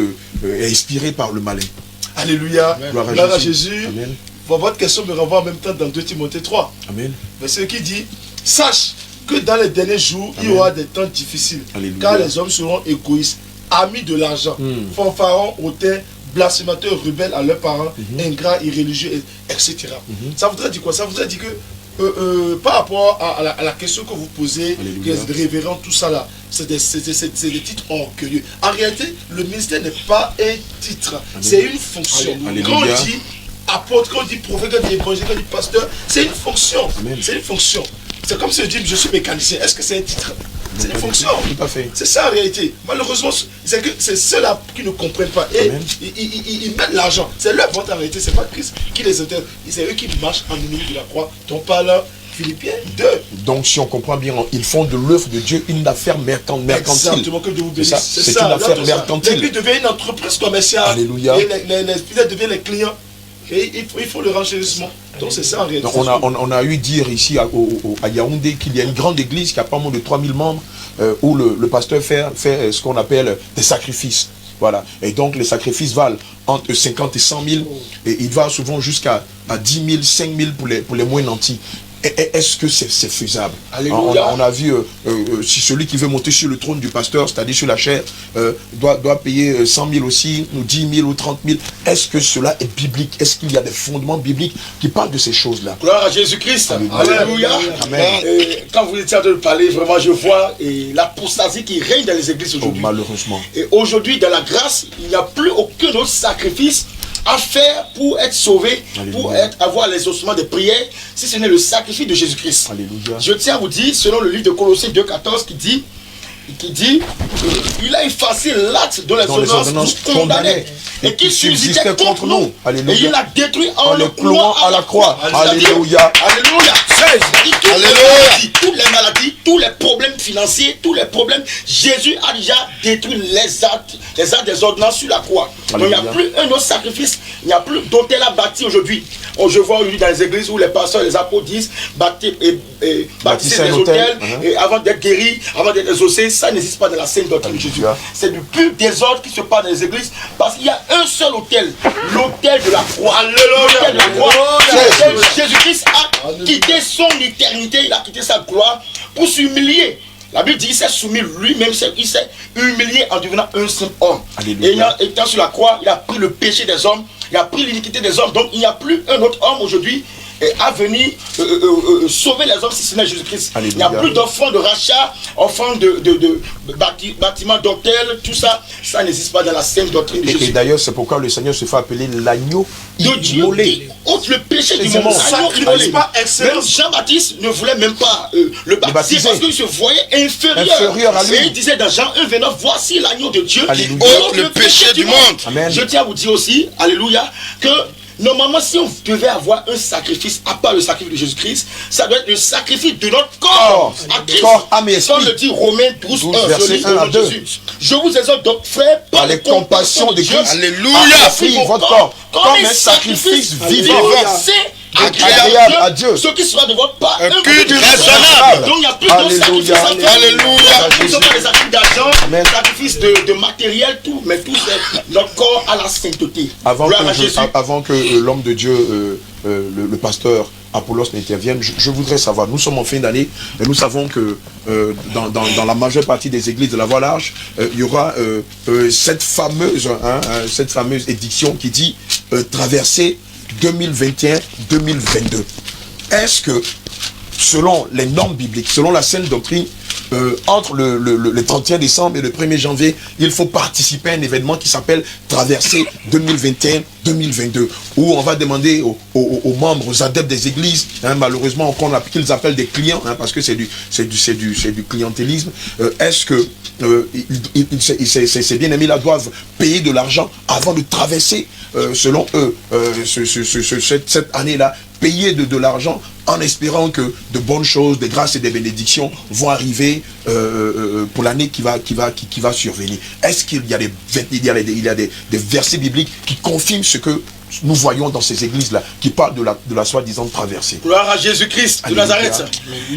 inspiré par le malin? Alléluia. Gloire à Jésus. Amen. Votre question me renvoie en même temps dans 2 Timothée 3. Amen. Verset qui dit, sache que dans les derniers jours, il y aura des temps difficiles. Alléluia. Car les hommes seront égoïstes, amis de l'argent, fanfarons, hautains, blasphémateurs, rebelles à leurs parents, ingrats, irréligieux, etc. Ça voudrait dire quoi? Ça voudrait dire que par rapport à la question que vous posez, les révérends, tout ça là, c'est des titres orgueilleux. En réalité, le ministère n'est pas un titre, c'est une fonction. Quand on dit apôtre, quand on dit prophète, quand on dit évangile, quand on dit pasteur, c'est une fonction. C'est une fonction. C'est comme si je dis je suis mécanicien. Est-ce que c'est un titre? C'est une fonction. Tout à fait. C'est ça en réalité. Malheureusement, c'est ceux-là qui ne comprennent pas. Et ils mettent l'argent. C'est leur vente en réalité. C'est pas Christ qui les intéresse. C'est eux qui marchent en milieu de la croix. On parle Philippiens 2. Donc si on comprend bien, ils font de l'œuvre de Dieu une affaire mercantile. Exactement, que Dieu vous bénisse. C'est une affaire mercantile. L'église devient une entreprise commerciale. Alléluia. Et les fidèles deviennent les clients. Et il faut le renchérissement. Donc c'est ça en réalité. Donc, on a eu dire ici à Yaoundé qu'il y a une grande église qui a pas moins de 3000 membres où le pasteur fait ce qu'on appelle des sacrifices. Voilà. Et donc les sacrifices valent entre 50 et 100 000 et il va souvent jusqu'à 10 000, 5 000 pour les moins nantis. Est-ce que c'est faisable? On a vu si celui qui veut monter sur le trône du pasteur, c'est-à-dire sur la chair, doit payer 100 000 aussi, ou 10 000 ou 30 000. Est-ce que cela est biblique? Est-ce qu'il y a des fondements bibliques qui parlent de ces choses-là? Gloire à Jésus-Christ. Alléluia. Amen. Quand vous étiez en train de parler, vraiment je vois l'apostasie qui règne dans les églises aujourd'hui. Malheureusement. Et aujourd'hui, dans la grâce, il n'y a plus aucun autre sacrifice à faire pour être sauvé, pour avoir les ossements de prière, si ce n'est le sacrifice de Jésus-Christ. Je tiens à vous dire, selon le livre de Colossiens 2,14 qui dit, qui dit il a effacé l'acte de les ordonnances condamnées et qui subsistait contre nous. Alléluia. Et il l'a détruit en le le clouant à la croix. Alléluia. Alléluia. Toutes les maladies, tous les problèmes financiers, tous les problèmes, Jésus a déjà détruit les actes des ordonnances sur la croix. Donc il n'y a plus un autre sacrifice, il n'y a plus d'autel à bâtir aujourd'hui. Je vois aujourd'hui dans les églises où les pasteurs, les apôtres disent bâtissez des hôtels et avant d'être guéris, avant d'être exaucés, ça n'existe pas dans la sainte doctrine de Jésus. C'est du pur désordre qui se passe dans les églises parce qu'il y a un seul autel, l'autel de la croix. L'autel de la croix. Jésus-Christ a quitté son éternité, il a quitté sa gloire pour s'humilier. La Bible dit qu'il s'est soumis lui-même, il s'est humilié en devenant un simple homme. Alléluia. Et étant sur la croix, il a pris le péché des hommes, il a pris l'iniquité des hommes. Donc il n'y a plus un autre homme aujourd'hui à venir sauver les hommes si ce n'est Jésus-Christ. Il n'y a plus d'offrande de rachat, offrande de bâtiments d'hôtel, tout ça, ça n'existe pas dans la sainte doctrine de Jésus. Et d'ailleurs, c'est pourquoi le Seigneur se fait appeler l'agneau immolé. Le péché du monde, l'agneau immolé. Même Jean-Baptiste ne voulait même pas le baptiser parce qu'il se voyait inférieur à lui. Et il disait dans Jean 1:29, voici l'agneau de Dieu qui ôte le péché du monde. Amen. Je tiens à vous dire aussi, alléluia, que normalement, si on devait avoir un sacrifice, à part le sacrifice de Jésus-Christ, ça doit être le sacrifice de notre corps à Christ. Comme le dit Romains 12:1, verset 1 à 2. Je vous exhorte donc, frères, par les compassions de Dieu, alléluia, offrez votre corps comme un sacrifice vivant, agréable à Dieu, ce qui sera de votre part un culte raisonnable. Donc il n'y a plus de sacrifice à faire. Alléluia. Ce ne sont pas des sacrifices d'argent, des sacrifices de matériel, tout, mais tout c'est notre corps à la sainteté. Avant que l'homme de Dieu, le pasteur Apollos n'intervienne, je voudrais savoir, nous sommes en fin d'année et nous savons que dans la majeure partie des églises de la Voie large, il y aura cette fameuse édiction qui dit traverser 2021-2022. Est-ce que, selon les normes bibliques, selon la sainte doctrine, entre le 31 décembre et le 1er janvier, il faut participer à un événement qui s'appelle Traversée 2021-2022, où on va demander aux membres, aux adeptes des églises, malheureusement qu'ils appellent des clients, parce que c'est du clientélisme. Est-ce que ces bien-aimés-là doivent payer de l'argent avant de traverser, selon eux, cette année-là, payer de l'argent en espérant que de bonnes choses, des grâces et des bénédictions vont arriver pour l'année qui va survenir. Est-ce qu'il y a des versets bibliques qui confirment ce que nous voyons dans ces églises-là, qui parlent de la soi-disant traversée? Gloire à Jésus-Christ de Nazareth.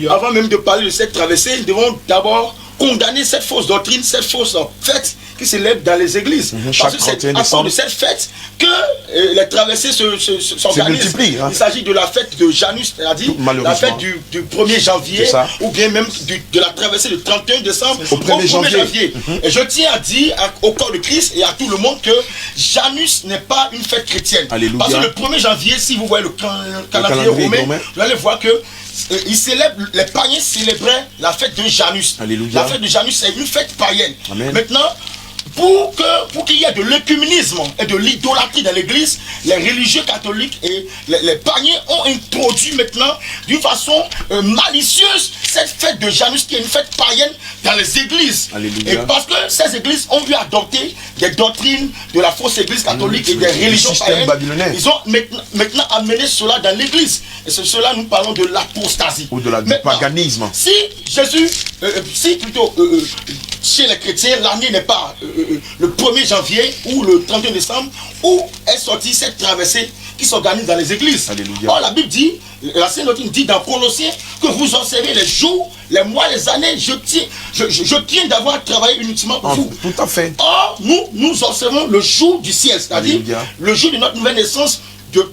Avant même de parler de cette traversée, nous devons d'abord condamner cette fausse doctrine, cette fausse fête qui s'élève dans les églises. Parce que c'est à cause de cette fête que les traversées s'organisent. Il s'agit de la fête de Janus, c'est-à-dire la fête du 1er janvier, ou bien même de la traversée du 31 décembre au 1er janvier. Et je tiens à dire au corps de Christ et à tout le monde que Janus n'est pas une fête chrétienne. Alléluia. Parce que le 1er janvier, si vous voyez le calendrier romain, vous allez voir que les païens célébraient la fête de Janus. Alléluia. La fête de Janus, c'est une fête païenne. Amen. Maintenant, pour qu'il y ait de l'œcuménisme et de l'idolâtrie dans l'église, les religieux catholiques et les païens ont introduit maintenant d'une façon malicieuse cette fête de Janus qui est une fête païenne dans les églises. Alléluia. Et parce que ces églises ont dû adopter des doctrines de la fausse église catholique et des religions païennes, ils ont maintenant amené cela dans l'église. Et c'est cela, nous parlons de l'apostasie. Ou du paganisme. Si Jésus, chez les chrétiens, l'année n'est pas le 1er janvier ou le 31 décembre, où est sortie cette traversée qui s'organise dans les églises. Alléluia. Or, la Bible dit, la Sainte Doctrine dit dans Colossiens que vous observez les jours, les mois, les années. Je tiens d'avoir travaillé uniquement pour vous. Tout à fait. Or, nous observons le jour du ciel, c'est-à-dire le jour de notre nouvelle naissance.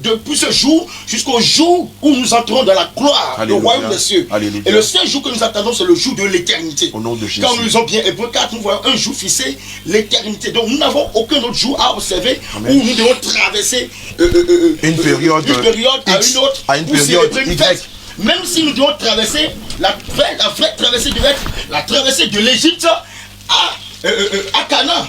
Depuis ce jour jusqu'au jour où nous entrons dans la gloire, le royaume des cieux. Alléluia. Et le seul jour que nous attendons, c'est le jour de l'éternité. Au nom de Jésus. Quand nous lisons bien Hébreux 4, nous voyons un jour fixé, l'éternité. Donc nous n'avons aucun autre jour à observer. Amen. Où nous devons traverser une période à une autre, à une période fête. Même si nous devons traverser la vraie traversée devait être la traversée de l'Égypte à Canaan,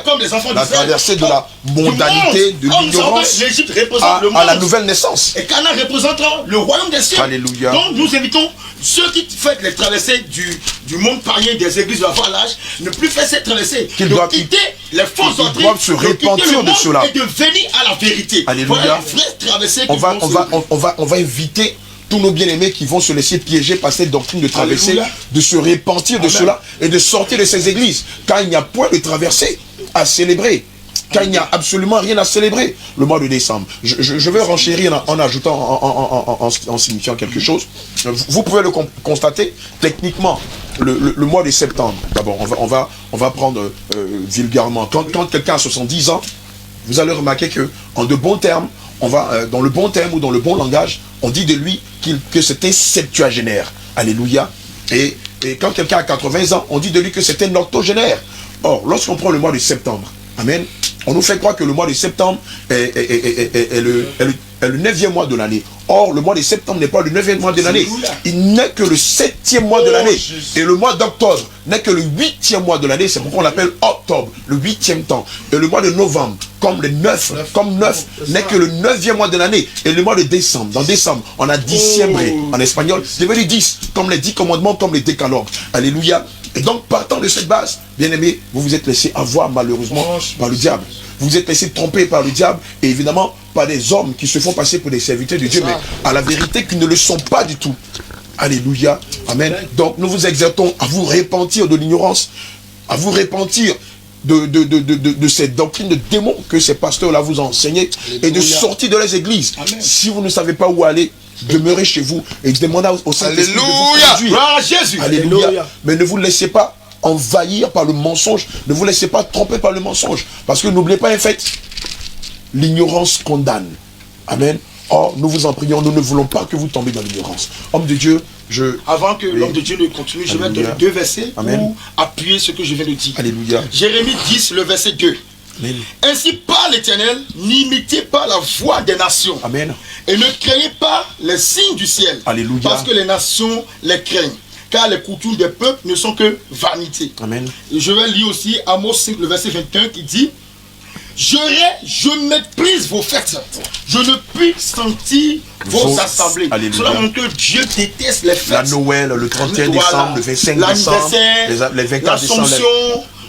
comme les enfants d'Israël. La traversée de la mondanité, de l'ignorance l'Égypte représente le monde. À la nouvelle naissance. Et Canaan représente le royaume des cieux. Alléluia. Donc nous évitons ceux qui font les traversées du monde païen des églises de la voie l'âge, ne plus faire cette traversée. Qu'ils de doivent quitter les fausses ils doctrines, doivent se repentir de cela. et de venir à la vérité. Alléluia. Voilà la vraie traversée On va inviter tous nos bien-aimés qui vont se laisser piéger par cette doctrine de traversée, Alléluia. de se repentir de Amen. cela et de sortir de ces églises. Car il n'y a point de traversée à célébrer. Car il n'y a absolument rien à célébrer le mois de décembre. Je vais renchérir en ajoutant, en signifiant quelque chose. Vous pouvez le constater techniquement. Le mois de septembre, d'abord, on va prendre vulgairement. Quand quelqu'un a 70 ans, vous allez remarquer que, en de bons termes, on va, dans le bon terme ou dans le bon langage, on dit de lui que c'était septuagénaire. Alléluia. Et quand quelqu'un a 80 ans, on dit de lui que c'était un octogénaire. Or, lorsqu'on prend le mois de septembre, amen, on nous fait croire que le mois de septembre est le 9e mois de l'année. Or, le mois de septembre n'est pas le 9e mois de l'année. Il n'est que le 7e mois de l'année. Et le mois d'octobre n'est que le 8e mois de l'année. C'est pourquoi on l'appelle octobre, le 8e temps. Et le mois de novembre, comme 9, n'est que le 9e mois de l'année. Et le mois de décembre, dans décembre, on a diciembre en espagnol. C'est devenu 10, comme les 10 commandements, comme les décalogues. Alléluia. Et donc, partant de cette base, bien aimé, vous vous êtes laissé avoir malheureusement par le diable. Vous vous êtes laissé tromper par le diable et évidemment par des hommes qui se font passer pour des serviteurs de Dieu, mais à la vérité qui ne le sont pas du tout. Alléluia. Amen. Donc, nous vous exhortons à vous repentir de l'ignorance, à vous repentir de cette doctrine de démons que ces pasteurs-là vous ont enseigné et de sortir de les églises. Amen. Si vous ne savez pas où aller, demeurez chez vous et demandez au Saint-Esprit de vous conduire. Jésus. Alléluia. Alléluia. Mais ne vous laissez pas envahir par le mensonge. Ne vous laissez pas tromper par le mensonge. Parce que n'oubliez pas un fait. L'ignorance condamne. Amen. Or, nous vous en prions, nous ne voulons pas que vous tombiez dans l'ignorance. Homme de Dieu, avant que l'homme de Dieu ne continue, je vais donner 2 versets pour appuyer ce que je viens de dire. Alléluia. Jérémie 10, le verset 2. Amen. Ainsi parle l'Éternel, n'imitez pas la voix des nations. Amen. Et ne craignez pas les signes du ciel. Alléluia. Parce que les nations les craignent. Car les coutumes des peuples ne sont que vanité. Amen. Et je vais lire aussi Amos 5, le verset 21 qui dit: je méprise vos fêtes. Je ne puis sentir vos assemblées. Alléluia. Cela montre que Dieu déteste les fêtes. La Noël, le 31 décembre, le 25 décembre, les 24 décembre,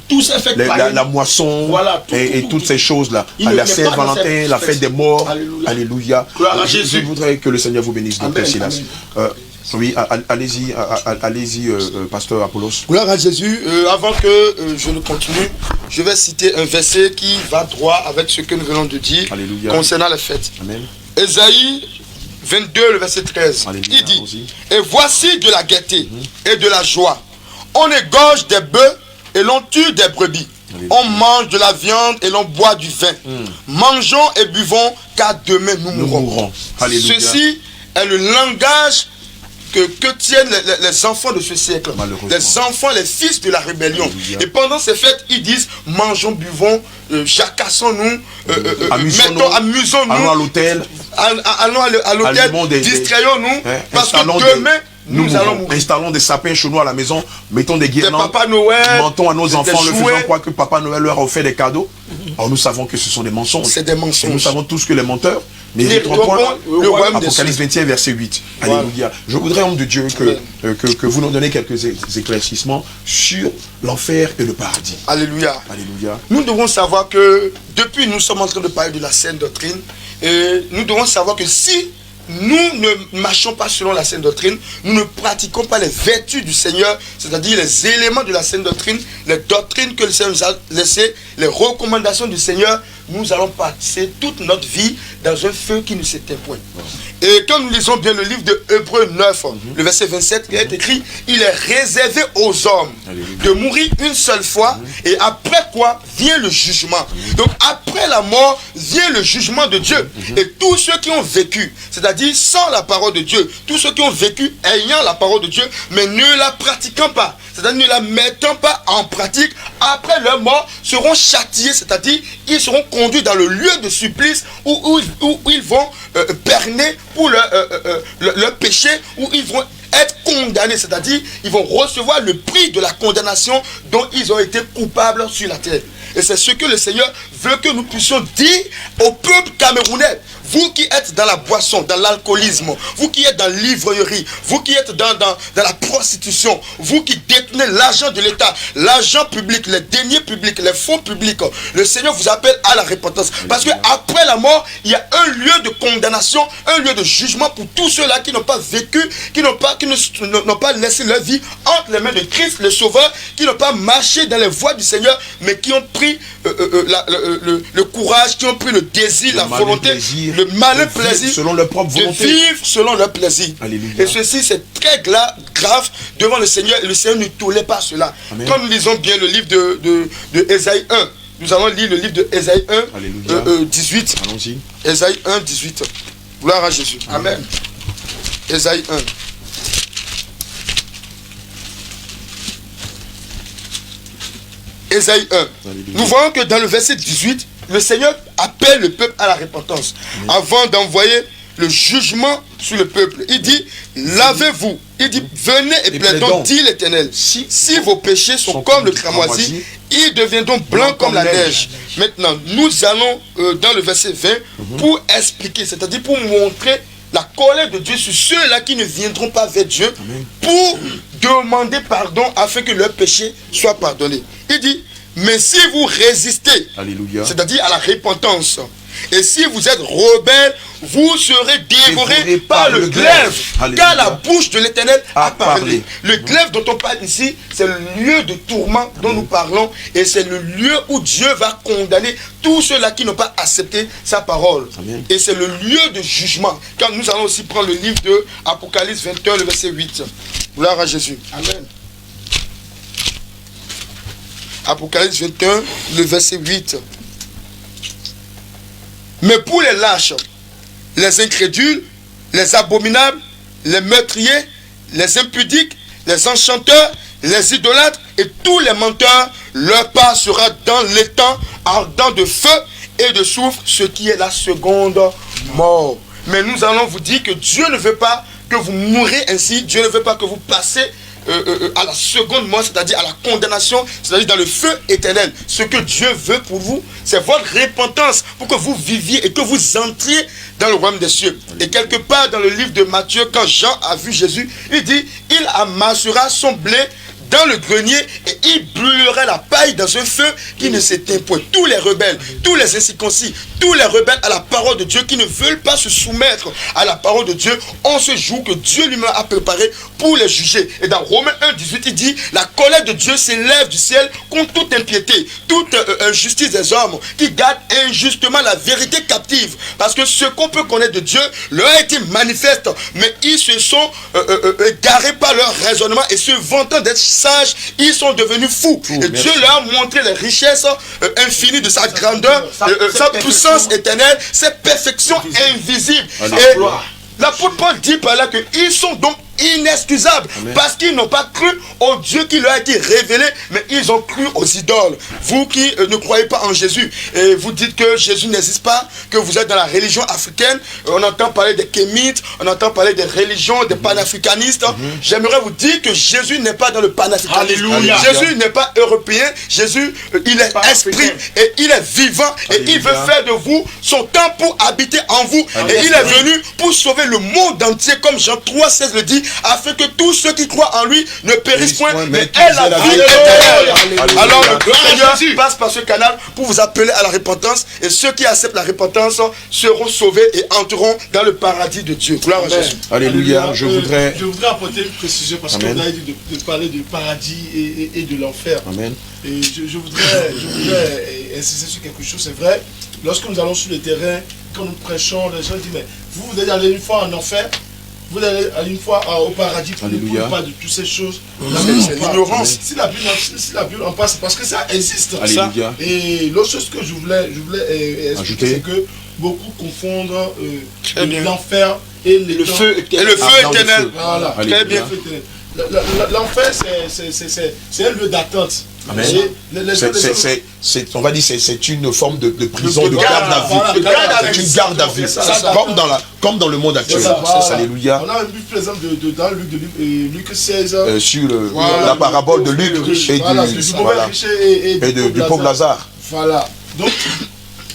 tous ces fêtes la moisson, voilà, et toutes ces choses-là. La Saint-Valentin, la fête des morts. Alléluia. Je voudrais que le Seigneur vous bénisse, docteur Silas. Oui, allez-y, pasteur Apollos. Gloire à Jésus. Avant que je ne continue, je vais citer un verset qui va droit avec ce que nous venons de dire. Alléluia. Concernant les fêtes. Amen. Ésaïe 22, le verset 13. Alléluia. Il dit: et voici de la gaieté et de la joie. On égorge des bœufs et l'on tue des brebis. Alléluia. On mange de la viande et l'on boit du vin. Mangeons et buvons, car demain nous mourrons. Ceci est le langage que tiennent les enfants de ce siècle. Les enfants, les fils de la rébellion. Alléluia. Et pendant ces fêtes, ils disent: mangeons, buvons, jacassons-nous, amusons-nous, allons à l'hôtel, distrayons-nous, parce que demain, nous allons mourir. Installons des sapins chez nous à la maison, mettons des guirlandes, Papa Noël, mentons à nos enfants, le faisant croire que Papa Noël leur a offert des cadeaux. Or nous savons que ce sont des mensonges. C'est des mensonges. Et nous savons tous que les menteurs Apocalypse 21, verset 8. Voilà. Alléluia. Je voudrais, homme de Dieu, que vous nous donnez quelques éclaircissements sur l'enfer et le paradis. Alléluia. Alléluia. Nous devons savoir que, depuis nous sommes en train de parler de la sainte doctrine, et nous devons savoir que si nous ne marchons pas selon la sainte doctrine, nous ne pratiquons pas les vertus du Seigneur, c'est-à-dire les éléments de la sainte doctrine, les doctrines que le Seigneur nous a laissées, les recommandations du Seigneur, nous allons passer toute notre vie dans un feu qui ne s'éteint point. Et quand nous lisons bien le livre de Hébreux 9, le verset 27, il est écrit: il est réservé aux hommes de mourir une seule fois, et après quoi vient le jugement. Donc après la mort vient le jugement de Dieu. Et tous ceux qui ont vécu, c'est-à-dire sans la parole de Dieu, tous ceux qui ont vécu ayant la parole de Dieu, mais ne la pratiquant pas, c'est-à-dire ne la mettant pas en pratique, après leur mort seront châtiés, c'est-à-dire ils seront conduits dans le lieu de supplice où ils vont berner pour leur péché, où ils vont être condamnés, c'est-à-dire ils vont recevoir le prix de la condamnation dont ils ont été coupables sur la terre. Et c'est ce que le Seigneur veut que nous puissions dire au peuple camerounais. Vous qui êtes dans la boisson, dans l'alcoolisme, vous qui êtes dans l'ivrognerie, vous qui êtes dans la prostitution, vous qui détenez l'argent de l'État, l'argent public, les deniers publics, les fonds publics, le Seigneur vous appelle à la repentance. Parce qu'après la mort, il y a un lieu de condamnation, un lieu de jugement pour tous ceux-là qui n'ont pas vécu, qui n'ont pas laissé leur vie entre les mains de Christ, le Sauveur, qui n'ont pas marché dans les voies du Seigneur, mais qui ont pris le courage, qui ont pris le désir, la volonté, le malin plaisir selon leur propre volonté. De vivre selon leur plaisir. Alléluia. Et ceci, c'est très grave devant le Seigneur. Et le Seigneur ne tolère pas cela. Amen. Quand nous lisons bien le livre de Ésaïe 1, nous allons lire le livre de Ésaïe 1, 18. Allons-y. Ésaïe 1, 18. Gloire à Jésus. Amen. Ésaïe 1. Ésaïe 1. Alléluia. Nous voyons que dans le verset 18, le Seigneur appelle le peuple à la repentance. Amen. Avant d'envoyer le jugement sur le peuple. Il dit, lavez-vous. Il dit, venez et plaidons, dit l'Éternel. Si vos péchés sont comme le cramoisi, ils deviendront blancs comme la neige. Maintenant, nous allons dans le verset 20 pour expliquer, c'est-à-dire pour montrer la colère de Dieu sur ceux-là qui ne viendront pas vers Dieu. Amen. Pour demander pardon afin que leurs péchés soient pardonnés. Il dit, mais si vous résistez, c'est-à-dire à la repentance, et si vous êtes rebelles, vous serez dévorés par le glaive, car la bouche de l'Éternel a parlé. Le glaive dont on parle ici, c'est le lieu de tourment dont nous parlons, et c'est le lieu où Dieu va condamner tous ceux-là qui n'ont pas accepté sa parole. Amen. Et c'est le lieu de jugement. Car nous allons aussi prendre le livre de Apocalypse 21, le verset 8. Gloire à Jésus. Amen. Apocalypse 21, le verset 8. Mais pour les lâches, les incrédules, les abominables, les meurtriers, les impudiques, les enchanteurs, les idolâtres et tous les menteurs, leur part sera dans l'étang ardent de feu et de soufre, ce qui est la seconde mort. Mais nous allons vous dire que Dieu ne veut pas que vous mourrez ainsi, Dieu ne veut pas que vous passez à la seconde mort, c'est-à-dire à la condamnation, c'est-à-dire dans le feu éternel. Ce que Dieu veut pour vous, c'est votre repentance pour que vous viviez et que vous entriez dans le royaume des cieux. Et quelque part dans le livre de Matthieu, quand Jean a vu Jésus, il dit, il amassera son blé dans le grenier et il brûlerait la paille dans un feu qui ne s'éteint point. Tous les rebelles, tous les incirconcis, tous les rebelles à la parole de Dieu qui ne veulent pas se soumettre à la parole de Dieu ont ce jour que Dieu lui-même a préparé pour les juger. Et dans Romains 1, 18, il dit, la colère de Dieu s'élève du ciel contre toute impiété, toute injustice des hommes qui gardent injustement la vérité captive. Parce que ce qu'on peut connaître de Dieu leur a été manifeste, mais ils se sont égarés par leur raisonnement et se vantant d'être sages, ils sont devenus fous. Et Dieu leur a montré les richesses infinies de sa grandeur, sa puissance éternelle, ses perfections invisibles. Et l'apôtre Paul dit par là qu'ils sont donc inexcusables. Amen. Parce qu'ils n'ont pas cru au Dieu qui leur a été révélé, mais ils ont cru aux idoles. Vous qui ne croyez pas en Jésus et vous dites que Jésus n'existe pas, que vous êtes dans la religion africaine, on entend parler des kémites, on entend parler des religions, des panafricanistes. J'aimerais vous dire que Jésus n'est pas dans le panafricanisme. Alléluia. Jésus n'est pas européen. Jésus, il est esprit et il est vivant. Alléluia. Et il veut faire de vous son temps pour habiter en vous. Alléluia. Et il est venu pour sauver le monde entier, comme Jean 3,16 le dit, afin que tous ceux qui croient en lui ne périssent point, mais aient la vie éternelle. Alors le Seigneur passe par ce canal pour vous appeler à la repentance, et ceux qui acceptent la repentance seront sauvés et entreront dans le paradis de Dieu. Gloire à Jésus. Alléluia. Je voudrais apporter une précision parce qu'on a dit de parler du paradis et de l'enfer. Amen. Et je voudrais insister sur quelque chose. C'est vrai, lorsque nous allons sur le terrain, quand nous prêchons, les gens disent, mais vous allez aller une fois en enfer, vous allez une fois au paradis, vous ne pouvez pas de toutes ces choses. C'est l'ignorance. Si la Bible en passe, parce que ça existe. Ça. Et l'autre chose que je voulais expliquer, c'est que beaucoup confondent l'enfer et le feu éternel. Voilà. Très bien. L'enfer, c'est un lieu d'attente. On va dire c'est une forme de prison, de garde à vue. C'est une garde à vue. Comme dans le monde actuel. Alléluia. On a vu par exemple dans Luc 16 sur la parabole de Luc et du pauvre Lazare. Voilà. Donc,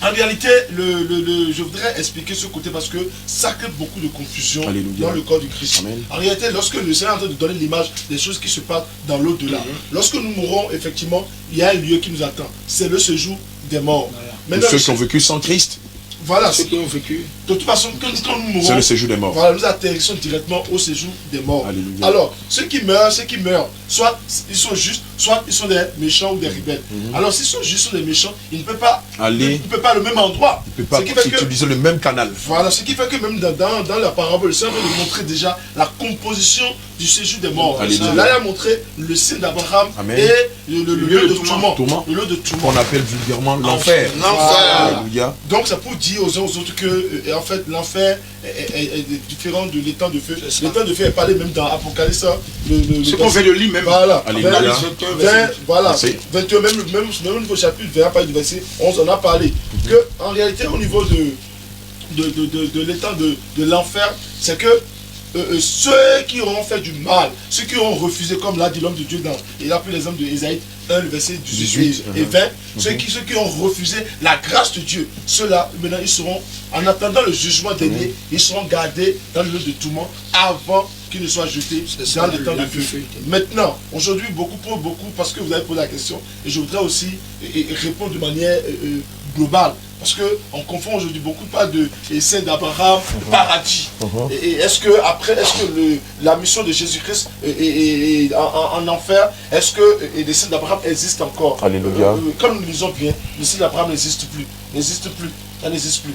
en réalité, je voudrais expliquer ce côté parce que ça crée beaucoup de confusion dans le corps du Christ. Amen. En réalité, lorsque le Seigneur est en train de donner l'image des choses qui se passent dans l'au-delà, lorsque nous mourrons, effectivement, il y a un lieu qui nous attend. C'est le séjour des morts. Pour ceux qui ont vécu sans Christ, voilà, Ceux qui ont vécu. de toute façon, quand nous mourrons, c'est le séjour des morts. voilà, nous atterrissons directement au séjour des morts. Alléluia. Alors, ceux qui meurent, soit ils sont justes, soit ils sont des méchants ou des rebelles. Alors, s'ils sont justes ou des méchants, ils ne peuvent pas aller au même endroit. Ils ne peuvent pas utiliser le même canal. Voilà, ce qui fait que même dans la parabole, le Seigneur veut nous montrer déjà la composition du séjour des morts. Là, il a montré le signe d'Abraham et le lieu de tourment. Le lieu de tourment. Qu'on appelle vulgairement l'enfer. Alléluia. Donc, c'est pour dire aux uns aux autres que, en fait, l'enfer est différent de l'étang de feu. L'étang de feu est parlé même dans Apocalypse. Ce qu'on fait de lui même. Voilà. Alléluia. 21, même au niveau chapitre 20, pas du verset 11, on a parlé que, en réalité, au niveau de l'étang de l'enfer, c'est que ceux qui auront fait du mal, ceux qui auront refusé, comme l'a dit l'homme de Dieu il a pris l'exemple de Ésaïe 1, le verset 18 et 20, ceux qui ont refusé la grâce de Dieu, ceux-là, maintenant, ils seront, en attendant le jugement dernier, ils seront gardés dans le lieu de tourment avant qu'ils ne soient jetés dans le temps de feu. Maintenant, aujourd'hui, beaucoup, parce que vous avez posé la question, et je voudrais aussi répondre de manière globale. Parce qu'on confond aujourd'hui beaucoup de scènes d'Abraham, paradis. Et est-ce que la mission de Jésus-Christ en enfer, est-ce que les scènes d'Abraham existent encore? Alléluia. Comme nous lisons bien, les scènes d'Abraham n'existent plus. Ça n'existe plus.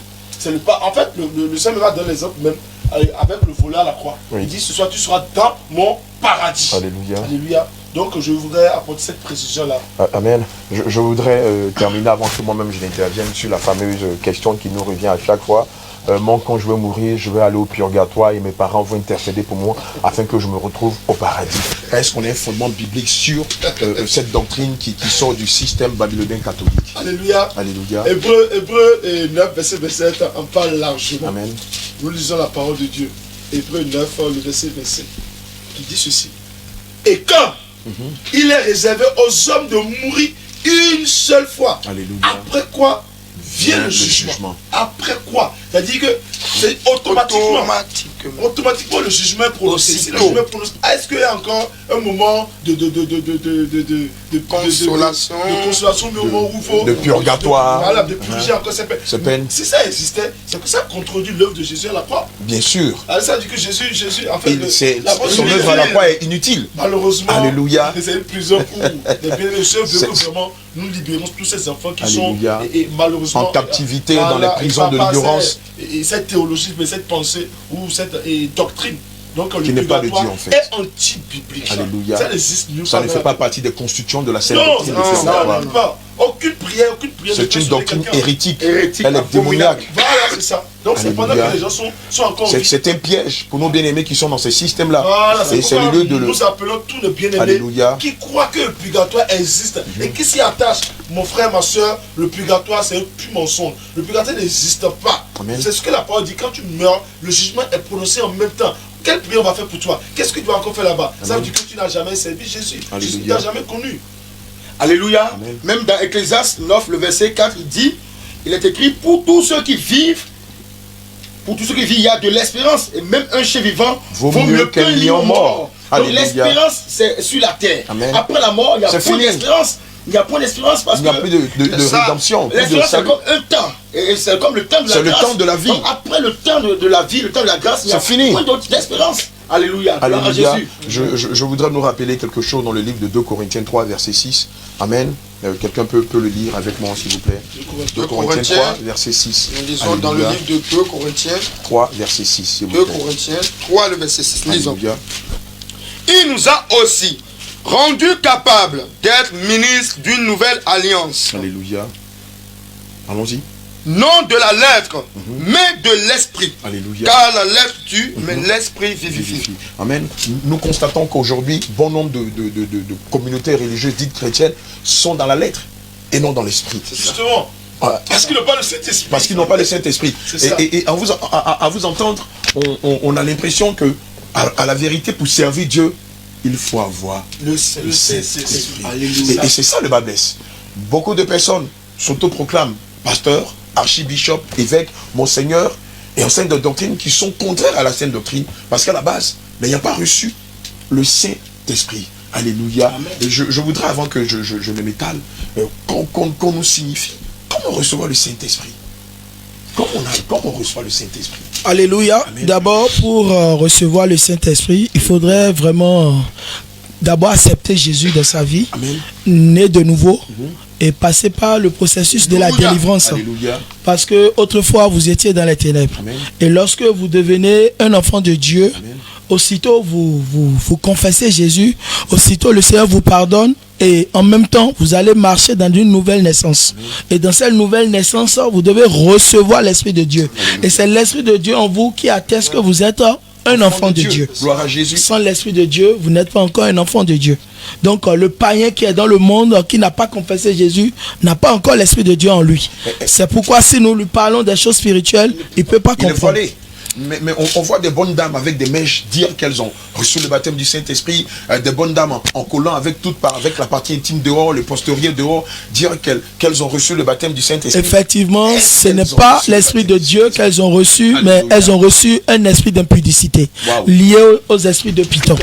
En fait, le Seigneur va donner l'exemple même avec le volet à la croix. Il dit, ce soir tu seras dans mon paradis. Alléluia. Alléluia. Donc je voudrais apporter cette précision-là. Amen. Je voudrais terminer avant que moi-même je n'intervienne sur la fameuse question qui nous revient à chaque fois. Moi, quand je veux mourir, je vais aller au purgatoire et mes parents vont intercéder pour moi afin que je me retrouve au paradis. Est-ce qu'on a un fondement biblique sur cette doctrine qui sort du système babylonien catholique? Alléluia. Alléluia. Hébreux 9, verset 27, en parle largement. Amen. Nous lisons la parole de Dieu. Hébreux 9, le verset 27, qui dit ceci. Et quand il est réservé aux hommes de mourir une seule fois. Alléluia. Après quoi vient le jugement. Après quoi? C'est-à-dire que c'est automatiquement le jugement est prononcé. Si le jugement est prononcé, est-ce qu'il y a encore un moment de consolation, mais au moment où il faut... De purgatoire. Voilà, de purger encore ses peines. Si ça existait, c'est que ça contredit l'œuvre de Jésus à la croix. Bien sûr. Alors ça dit que Jésus en fait... Son œuvre à la croix est inutile. Malheureusement, Alléluia. c'est une prison où les bien-aimés veulent que vraiment nous libérons tous ces enfants qui sont malheureusement en captivité dans les prisons de l'ignorance. Et cette théologie, cette pensée ou cette doctrine donc, qui n'est pas de Dieu en fait. Est anti-biblique. Alléluia. Ça n'existe nulle Ça part. ne fait pas partie des constitutions de la sainte Non, doctrine. non, pas. Aucune prière. C'est une doctrine hérétique. Elle est démoniaque. Voilà, c'est ça. Donc c'est pendant que les gens sont encore... C'est un piège pour nos bien-aimés qui sont dans ces systèmes-là. Voilà, et c'est le lieu de nous appelons tous les bien-aimés qui croient que le purgatoire existe et qui s'y attachent. Mon frère, ma soeur, le purgatoire c'est un pur mensonge. Le purgatoire n'existe pas. C'est ce que la parole dit. Quand tu meurs, le jugement est prononcé en même temps. Quelle prière on va faire pour toi? Qu'est-ce que tu vas encore faire là-bas? Ça veut dire que tu n'as jamais servi Jésus. Tu ne l'as jamais connu. Alléluia. Amen. Même dans Ecclésiaste 9, le verset 4, il dit, il est écrit, pour tous ceux qui vivent, il y a de l'espérance. Et même un chien vivant vaut mieux qu'un lion mort. Donc l'espérance, c'est sur la terre. Amen. Après la mort, il y a point d'espérance. Il n'y a point d'espérance parce qu'il n'y a plus de rédemption. L'espérance, c'est comme un temps. Et c'est comme le temps de la grâce. C'est le temps de la vie. Donc après le temps de la vie, le temps de la grâce, il y a point d'autre d'espérance. Alléluia. Alléluia. Je voudrais nous rappeler quelque chose dans le livre de 2 Corinthiens 3, verset 6. Amen. Quelqu'un peut le lire avec moi, s'il vous plaît. 2 Corinthiens 3, verset 6. Nous lisons dans le livre de 2 Corinthiens 3, verset 6, s'il vous 2 plaît. Corinthiens 3, le verset 6. Lisons. Alléluia. Il nous a aussi rendus capables d'être ministres d'une nouvelle alliance. Alléluia. Allons-y. Non de la lettre, mais de l'esprit. Alléluia. Car la lettre tue, mais l'esprit vivifie. Amen. Nous constatons qu'aujourd'hui, bon nombre de communautés religieuses dites chrétiennes sont dans la lettre et non dans l'esprit. Justement. Parce qu'ils n'ont pas le Saint-Esprit. Parce qu'ils n'ont pas le Saint-Esprit. Et à vous entendre, on a l'impression que, à la vérité, pour servir Dieu, il faut avoir le Saint-Esprit. Et c'est ça le bas blesse. Beaucoup de personnes s'autoproclament pasteur, archibishop, évêque, monseigneur et enseignent de doctrine qui sont contraires à la sainte doctrine parce qu'à la base, n'ayant pas reçu le Saint-Esprit. Alléluia. Et je voudrais, avant que je ne m'étale, qu'on nous signifie comment recevoir le Saint-Esprit. Comment on reçoit le Saint-Esprit. Alléluia. D'abord, pour recevoir le Saint-Esprit, il faudrait vraiment d'abord accepter Jésus dans sa vie, Amen. Né de nouveau, et passer par le processus de la délivrance. Alléluia. Parce que autrefois, vous étiez dans les ténèbres. Amen. Et lorsque vous devenez un enfant de Dieu, Amen. Aussitôt vous confessez Jésus, aussitôt le Seigneur vous pardonne et en même temps vous allez marcher dans une nouvelle naissance. Amen. Et dans cette nouvelle naissance, vous devez recevoir l'Esprit de Dieu. Amen. Et c'est l'Esprit de Dieu en vous qui atteste que vous êtes un enfant de Dieu. Gloire à Jésus. Sans l'Esprit de Dieu, vous n'êtes pas encore un enfant de Dieu. Donc le païen qui est dans le monde, qui n'a pas confessé Jésus, n'a pas encore l'Esprit de Dieu en lui. C'est pourquoi si nous lui parlons des choses spirituelles, il ne peut pas comprendre. Mais on voit des bonnes dames avec des mèches dire qu'elles ont reçu le baptême du Saint-Esprit, des bonnes dames en collant avec la partie intime dehors, le postérieur dehors, dire qu'elles ont reçu le baptême du Saint-Esprit. Effectivement, ce n'est pas l'Esprit de Dieu qu'elles ont reçu, mais elles ont reçu un esprit d'impudicité, lié aux esprits de Python.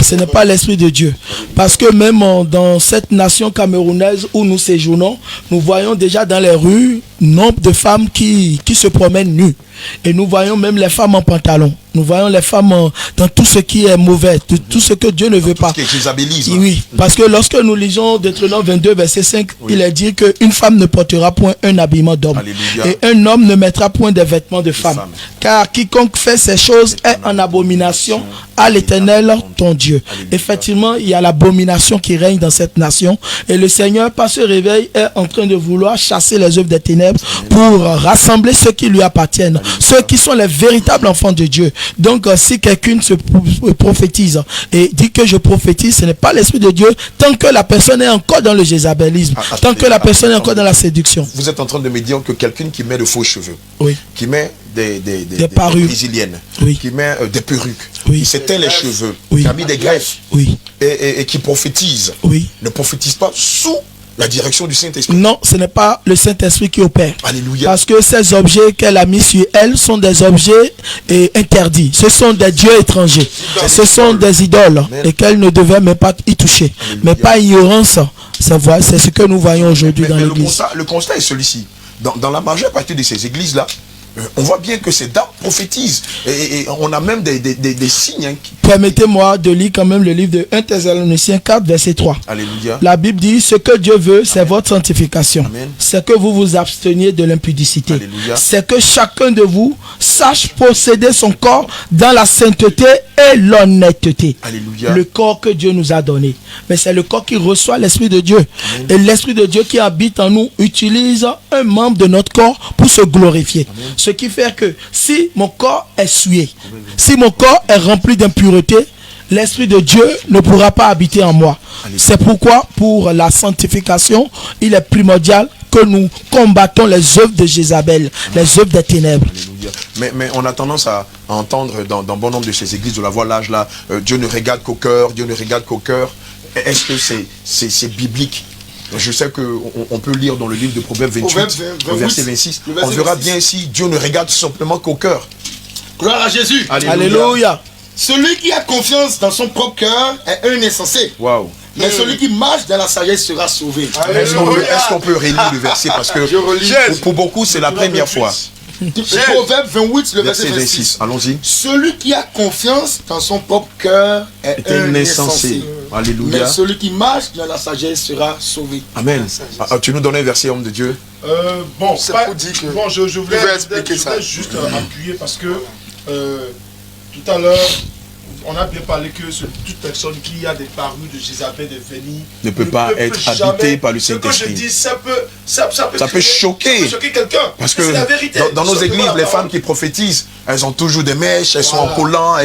Ce n'est pas l'Esprit de Dieu. Parce que même dans cette nation camerounaise où nous séjournons, nous voyons déjà dans les rues nombre de femmes qui se promènent nues. Et nous voyons même les femmes en pantalon. Nous voyons les femmes dans tout ce qui est mauvais, tout ce que Dieu ne veut pas. Tout ce qui est jésabelisme. Oui, parce que lorsque nous lisons Deutéronome 22, verset 5, il est dit qu'une femme ne portera point un habillement d'homme. Et un homme ne mettra point des vêtements de femme. Car quiconque fait ces choses est en abomination à l'Éternel ton Dieu. Alléluia. Effectivement, il y a l'abomination qui règne dans cette nation. Et le Seigneur, par ce réveil, est en train de vouloir chasser les œuvres des ténèbres pour rassembler ceux qui lui appartiennent. Ceux qui sont les véritables enfants de Dieu. Donc, si quelqu'un se prophétise et dit que je prophétise, ce n'est pas l'Esprit de Dieu tant que la personne est encore dans le jésabelisme, tant que la personne est encore dans la séduction. Vous êtes en train de me dire que quelqu'un qui met de faux cheveux, qui met des parures brésiliennes, qui met des perruques, qui s'éteint les cheveux, qui a mis des greffes et qui prophétise, ne prophétise pas sous la direction du Saint-Esprit. Non, ce n'est pas le Saint-Esprit qui opère. Alléluia. Parce que ces objets qu'elle a mis sur elle sont des objets interdits. Ce sont des dieux étrangers. Ce sont des idoles. Amen. Et qu'elle ne devait même pas y toucher. Alléluia. Mais pas ignorance. C'est ce que nous voyons aujourd'hui dans l'église. Le constat est celui-ci. Dans la majeure partie de ces églises-là, on voit bien que ces dames prophétisent et on a même des signes. Permettez-moi de lire quand même le livre de 1 Thessaloniciens 4, verset 3. Alléluia. La Bible dit, ce que Dieu veut, c'est votre sanctification. Amen. C'est que vous vous absteniez de l'impudicité. Alléluia. C'est que chacun de vous sache posséder son corps dans la sainteté et l'honnêteté. Alléluia. Le corps que Dieu nous a donné. Mais c'est le corps qui reçoit l'Esprit de Dieu. Amen. Et l'Esprit de Dieu qui habite en nous utilise un membre de notre corps pour se glorifier. Amen. Ce qui fait que si mon corps est souillé, si mon corps est rempli d'impureté, l'Esprit de Dieu ne pourra pas habiter en moi. C'est pourquoi pour la sanctification, il est primordial que nous combattons les œuvres de Jézabel, les œuvres des ténèbres. Mais on a tendance à entendre dans bon nombre de ces églises de la voix l'âge là, Dieu ne regarde qu'au cœur, Dieu ne regarde qu'au cœur. Est-ce que c'est biblique? Je sais qu'on peut lire dans le livre de Proverbes 28, verset 26. On verra bien ici, Dieu ne regarde simplement qu'au cœur. Gloire à Jésus. Alléluia. Celui qui a confiance dans son propre cœur est un insensé. Wow. Mais celui qui marche dans la sagesse sera sauvé. Est-ce qu'on peut relire le verset? Parce que pour beaucoup, c'est la première fois. Proverbe 28, le verset 26. Allons-y. Celui qui a confiance dans son propre cœur est un insensé. Alléluia. Mais celui qui marche dans la sagesse sera sauvé. Amen. Tu nous donnes un verset, homme de Dieu? Je voulais expliquer ça. Juste appuyer parce que tout à l'heure, on a bien parlé que toute personne qui a des parures de Jézabel, de Vénie, ne peut pas être habité par le Saint-Esprit. Ce que je dis, ça peut choquer quelqu'un. Parce que dans nos églises, les femmes qui prophétisent, elles ont toujours des mèches, elles sont en collant,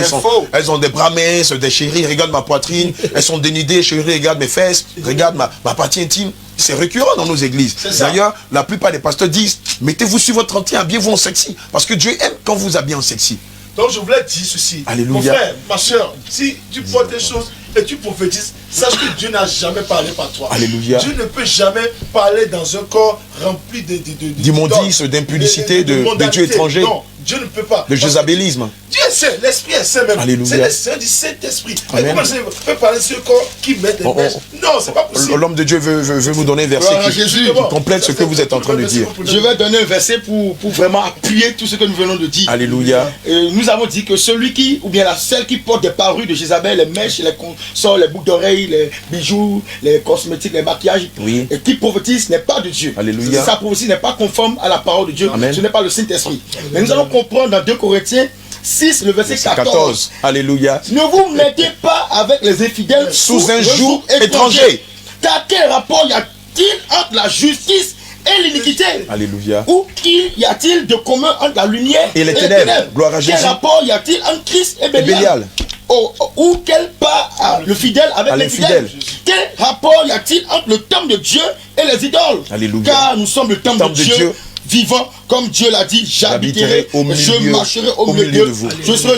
elles ont des bras minces, des chéris, regarde ma poitrine, elles sont dénudées, chérie, regarde mes fesses, regarde ma partie intime. C'est récurrent dans nos églises. D'ailleurs, la plupart des pasteurs disent, mettez-vous sur votre 31, habillez-vous en sexy. Parce que Dieu aime quand vous habillez en sexy. Donc je voulais dire ceci. Alléluia. Mon frère, ma soeur, si tu portes des choses, et tu prophétises, sache que Dieu n'a jamais parlé par toi. Alléluia. Dieu ne peut jamais parler dans un corps rempli d'immondice, d'impudicité, de dieux étrangers. Non, Dieu ne peut pas. De jézabélisme. Dieu est saint, l'esprit est saint même. Alléluia. C'est du Saint-Esprit. Mais comment Dieu peut parler de ce corps qui met des mèches? Non, c'est pas possible. L'homme de Dieu veut vous donner un verset qui complète ce que vous êtes en train de dire. Je vais donner un verset pour vraiment appuyer tout ce que nous venons de dire. Alléluia. Nous avons dit que celui qui, ou bien celle qui porte des parures de Jézabel, les mèches, les consorts, les boucles d'oreilles, les bijoux, les cosmétiques, les maquillages, et qui prophétise n'est pas de Dieu. Alléluia. Sa prophétie n'est pas conforme à la parole de Dieu. Amen. Ce n'est pas le Saint-Esprit. Mais nous allons comprendre dans 2 Corinthiens 6, le verset 14. Alléluia. Ne vous mettez pas avec les infidèles sous un joug étranger. Car quel rapport y a-t-il entre la justice et l'iniquité? Alléluia. Ou y a-t-il de commun entre la lumière et les ténèbres? Gloire à Jésus. Quel rapport y a-t-il entre Christ et Bélial? Ou quel part a le fidèle avec les fidèles? Quel rapport y a-t-il entre le temple de Dieu et les idoles? Alléluia. Car nous sommes le temple de Dieu vivant, comme Dieu l'a dit, j'habiterai, je marcherai au milieu de vous. Je serai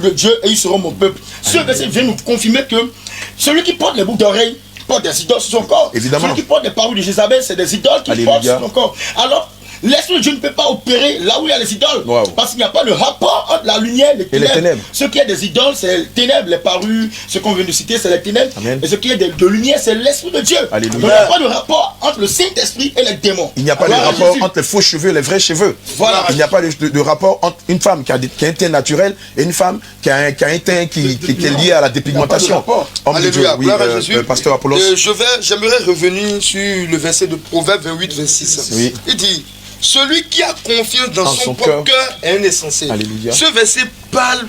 le Dieu et ils seront mon peuple. Ce verset vient nous confirmer que celui qui porte les boucles d'oreilles porte des idoles sur son corps. Évidemment. Celui qui porte des paroles de Jézabel, c'est des idoles qui portent sur son corps. Alors, l'Esprit de Dieu ne peut pas opérer là où il y a les idoles. Wow. Parce qu'il n'y a pas de rapport entre la lumière et les ténèbres. Ce qui est des idoles, c'est les ténèbres, les parures, ce qu'on vient de citer, c'est les ténèbres. Amen. Et ce qui est de lumière, c'est l'Esprit de Dieu. Alléluia. Donc il n'y a pas de rapport entre le Saint-Esprit et les démons. Il n'y a pas de rapport entre les faux cheveux et les vrais cheveux. Voilà. Il n'y a pas de rapport entre une femme qui a un teint naturel et une femme qui a un teint qui est lié à la dépigmentation. Alléluia. Gloire à Jésus. Pasteur Apollos. J'aimerais revenir sur le verset de Proverbe 28, 26. Oui. Il dit: celui qui a confiance dans son propre cœur est un insensé. Alléluia. Ce verset parle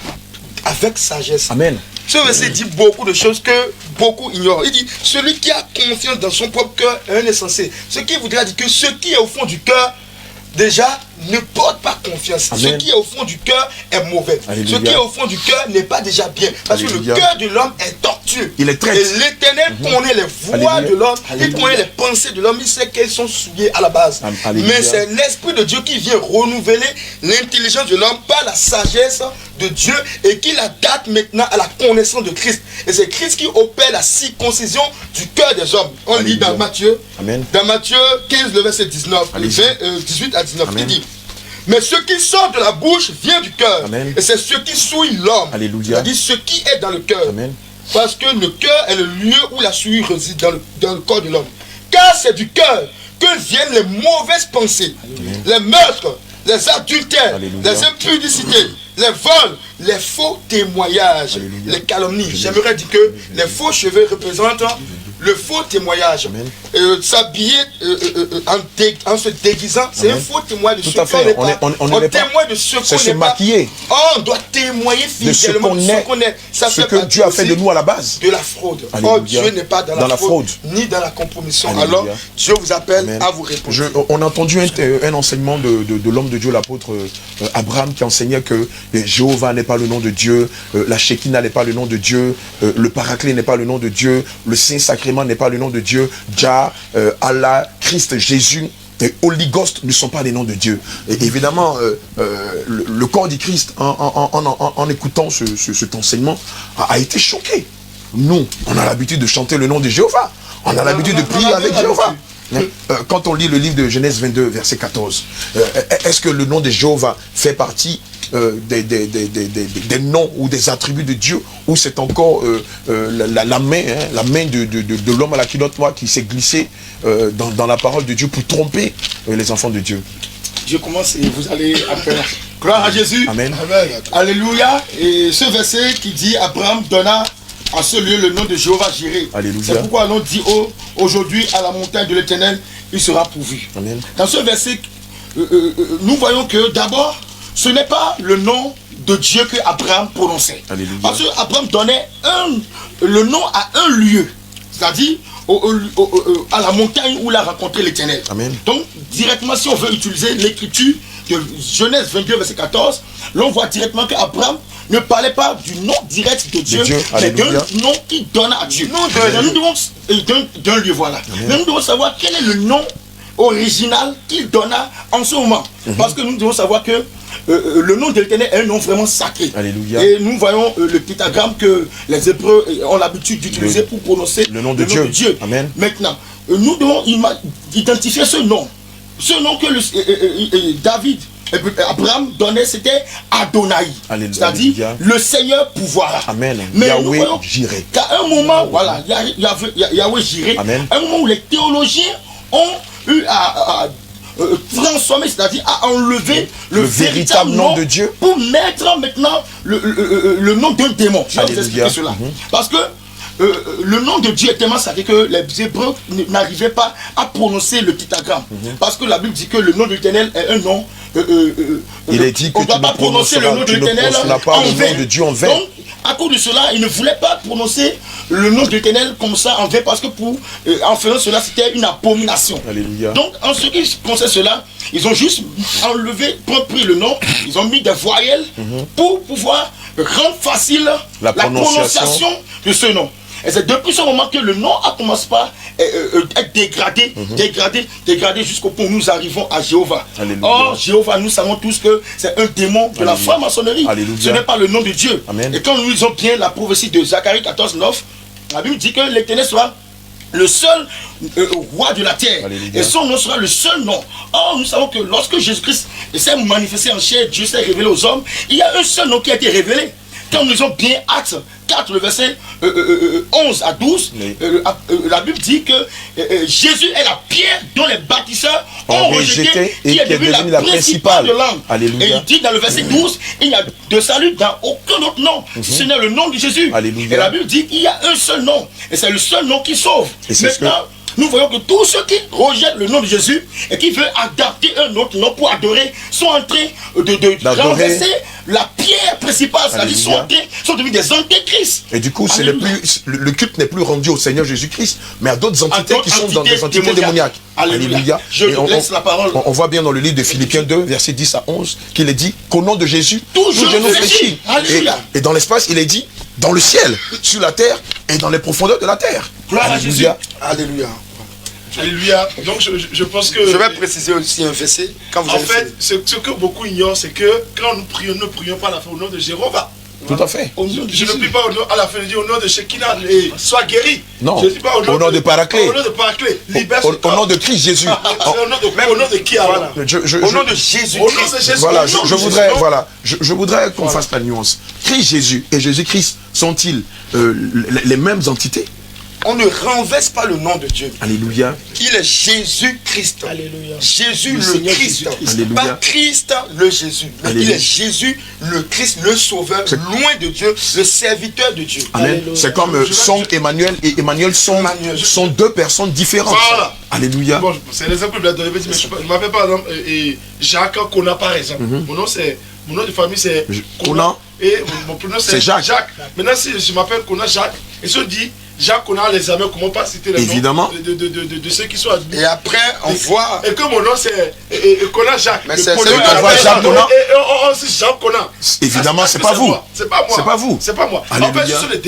avec sagesse. Amen. Ce verset dit beaucoup de choses que beaucoup ignorent. Il dit: celui qui a confiance dans son propre cœur est un insensé. Ce qui voudrait dire que ce qui est au fond du cœur, déjà, ne porte pas confiance. Amen. Ce qui est au fond du cœur est mauvais. Alléluia. Ce qui est au fond du cœur n'est pas déjà bien. Parce Alléluia. que le cœur de l'homme est tortueux. Il est traite. Et l'Éternel connaît les voies Alléluia. de l'homme. Il Alléluia. connaît les pensées de l'homme. Il sait qu'elles sont souillées à la base. Alléluia. Mais c'est l'Esprit de Dieu qui vient renouveler l'intelligence de l'homme par la sagesse de Dieu et qui l'adapte maintenant à la connaissance de Christ. Et c'est Christ qui opère la circoncision du cœur des hommes. On lit dans Matthieu. Amen. Dans Matthieu 15, le verset 19, 18 à 19, Amen. il dit: mais ce qui sort de la bouche vient du cœur. Amen. Et c'est ce qui souille l'homme. Alléluia. C'est-à-dire ce qui est dans le cœur. Amen. Parce que le cœur est le lieu où la souillure réside dans le corps de l'homme. Car c'est du cœur que viennent les mauvaises pensées, les meurtres, les adultères, Alléluia. les impudicités, les vols, les faux témoignages, Alléluia. les calomnies. J'aimerais dire que les faux cheveux représentent le faux témoignage. S'habiller en se déguisant, c'est un faux témoin de Tout ce à fait. qu'on n'est pas. On n'est pas. témoigne de ce C'est qu'on se n'est pas. maquiller. Oh, on doit témoigner De ce fidèlement de ce qu'on est. Ça ce fait que partie Dieu a fait de aussi nous à la base. de la fraude. Alléluia. Oh, Dieu n'est pas dans la fraude, ni dans la compromission. Alléluia. Alors, Dieu vous appelle Amen. à vous répondre. On a entendu un enseignement de l'homme de Dieu, l'apôtre Abraham, qui enseignait que Jéhovah n'est pas le nom de Dieu, la Shekinah n'est pas le nom de Dieu, le Paraclet n'est pas le nom de Dieu, le Saint-Sacrement n'est pas le nom de Dieu, Jah, Allah, Christ, Jésus et Holy Ghost ne sont pas les noms de Dieu. Et évidemment, le corps du Christ, en écoutant cet enseignement, a été choqué. Nous, on a l'habitude de chanter le nom de Jéhovah. On a l'habitude de prier avec Jéhovah. Quand on lit le livre de Genèse 22, verset 14, est-ce que le nom de Jéhovah fait partie des noms ou des attributs de Dieu, ou c'est encore la main de l'homme à la culotte noire qui s'est glissée dans la parole de Dieu pour tromper les enfants de Dieu? Je commence et vous allez après. Gloire à Jésus. Amen. Alléluia. Et ce verset qui dit: Abraham donna à ce lieu le nom de Jéhovah Jireh. Alléluia. C'est pourquoi l'on dit aujourd'hui à la montagne de l'Éternel, il sera pourvu. Amen. Dans ce verset, nous voyons que d'abord, ce n'est pas le nom de Dieu que Abraham prononçait. Alléluia. Parce que Abraham donnait le nom à un lieu, c'est-à-dire à la montagne où il a rencontré l'Éternel. Amen. Donc, directement, si on veut utiliser l'écriture de Genèse 22, verset 14, l'on voit directement qu'Abraham ne parlait pas du nom direct de Dieu, mais d'un nom qu'il donne à Dieu. D'un lieu, voilà. Mais nous devons savoir quel est le nom original qu'il donna en ce moment. Parce que nous devons savoir que le nom de l'Éternel est un nom vraiment sacré. Alléluia. Et nous voyons le pictogramme que les Hébreux ont l'habitude d'utiliser pour prononcer le nom de Dieu. Amen. Maintenant, nous devons identifier ce nom. Ce nom que David, Abraham donnait, c'était Adonai. C'est-à-dire le Seigneur pouvoir. Amen. Mais Yahweh Jireh. qu'à un moment, voilà, Yahweh Jireh, Amen. un moment où les théologiens ont eu à transformer, c'est-à-dire à enlever le véritable nom de Dieu pour mettre maintenant le nom d'un démon. Je vais vous expliquer cela. Parce que le nom de Dieu est tellement sacré que les Hébreux n'arrivaient pas à prononcer le pictogramme. Parce que la Bible dit que le nom de l'Éternel est un nom. Il est dit que on ne doit pas prononcer le nom de l'Éternel en vain. De Dieu en vain. Donc, à cause de cela, ils ne voulaient pas prononcer le nom de l'Éternel comme ça en vain, parce que en faisant cela, c'était une abomination. Alléluia. Donc, en ce qui concerne cela, ils ont juste pris le nom, ils ont mis des voyelles pour pouvoir rendre facile la prononciation de ce nom. Et c'est depuis ce moment que le nom a commencé par être dégradé, dégradé jusqu'au point où nous arrivons à Jéhovah. Alléluia. Or, Jéhovah, nous savons tous que c'est un démon de la franc-maçonnerie. Ce n'est pas le nom de Dieu. Amen. Et quand nous lisons bien la prophétie de Zacharie 14, 9, la Bible dit que l'Éternel sera le seul roi de la terre. Alléluia. Et son nom sera le seul nom. Or, nous savons que lorsque Jésus-Christ s'est manifesté en chair, Dieu s'est révélé aux hommes, il y a un seul nom qui a été révélé. Quand nous lisons bien Actes 4, le verset 11 à 12, la Bible dit que Jésus est la pierre dont les bâtisseurs ont rejeté, qui est devenue la principale de langue. Alléluia. Et il dit dans le verset 12, il n'y a de salut dans aucun autre nom, si ce n'est le nom de Jésus. Alléluia. Et la Bible dit qu'il y a un seul nom, et c'est le seul nom qui sauve. Et c'est maintenant, nous voyons que tous ceux qui rejettent le nom de Jésus et qui veulent adapter un autre nom pour adorer sont en train de renverser la pierre principale, c'est-à-dire sont devenus des antéchrists. Et du coup, le culte n'est plus rendu au Seigneur Jésus-Christ, mais à d'autres entités qui sont dans des entités démoniaques. Alléluia. Je vous laisse la parole. On voit bien dans le livre de Philippiens 2, verset 10 à 11, qu'il est dit qu'au nom de Jésus, tout genou fléchit. Et dans l'espace, il est dit dans le ciel, sur la terre et dans les profondeurs de la terre. Gloire à Jésus. Alléluia. Alléluia. Donc je pense que... Je vais préciser aussi un verset. Quand vous en fait, ce que beaucoup ignorent, c'est que quand nous prions, ne prions pas à la fin au nom de Jéhovah. Tout à fait. Je ne prie pas à la fin, je dis au nom de Shekinah, et sois guéri. Non, je dis pas au nom de Paraclet. Au nom de Paraclet, libère au nom de Christ Jésus. Au nom de qui alors? Au nom de Jésus. Au nom de Jésus. Voilà, je voudrais qu'on fasse la nuance. Christ Jésus et Jésus-Christ sont-ils les mêmes entités? On ne renverse pas le nom de Dieu. Alléluia. Il est Jésus-Christ. Alléluia. Jésus le Christ. Alléluia. Pas Christ le Jésus. Mais il est Jésus le Christ, le Sauveur, loin de Dieu, le serviteur de Dieu. Amen. Alléluia. C'est comme sont Emmanuel et Emmanuel sont deux personnes différentes. Voilà. Alléluia. Bon, c'est l'exemple que je vais donner. Je m'appelle par exemple Jacques Kona par exemple. Mon nom de famille c'est Kona. Et mon prénom c'est Jacques. Maintenant si je m'appelle Kona Jacques, et se dit Jacques Kona les amis, comment pas citer les Évidemment. noms de ceux qui sont admis. Et après on voit. Et que mon nom c'est Kona Jacques. Mais c'est Jacques Kona. Et on dit Jacques Kona. Évidemment, c'est pas vous. C'est pas moi. C'est pas vous. C'est pas moi. En fait, ce sont les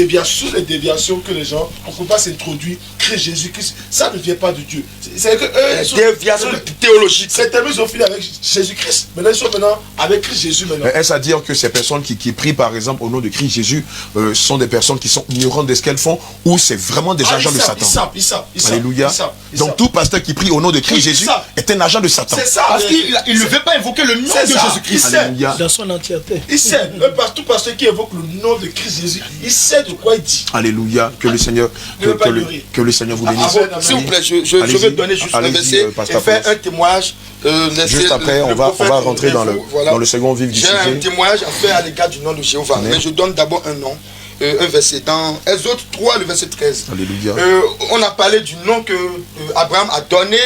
déviations que les gens, on ne peut pas s'introduire, créer Jésus-Christ. Ça ne vient pas de Dieu. C'est que eux, déviation théologique. C'est tellement ils ont fini avec Jésus-Christ. Maintenant, ils sont avec Christ Jésus maintenant. Est-ce à dire que ces personnes qui prient par exemple au nom de Christ Jésus sont des personnes qui sont ignorantes de ce qu'elles font, ou c'est vraiment des agents de Satan? Ils savent. Alléluia. Donc tout pasteur qui prie au nom de Christ Jésus est un agent de Satan. C'est ça. Parce qu'il ne veut pas invoquer le nom de Jésus-Christ. Alléluia. Dans son entièreté. Il sait. Tout pasteur qui évoque le nom de Christ Jésus, il sait de quoi il dit. Alléluia. Que le Seigneur vous bénisse. S'il vous plaît, je vais donner juste un verset et faire un témoignage. Juste après, on va rentrer dans le second vif du sujet. J'ai un témoignage à faire à l'égard du nom de Jéhovah. Mais je donne d'abord un nom. Un verset dans Exode 3, le verset 13. Alléluia. On a parlé du nom que Abraham a donné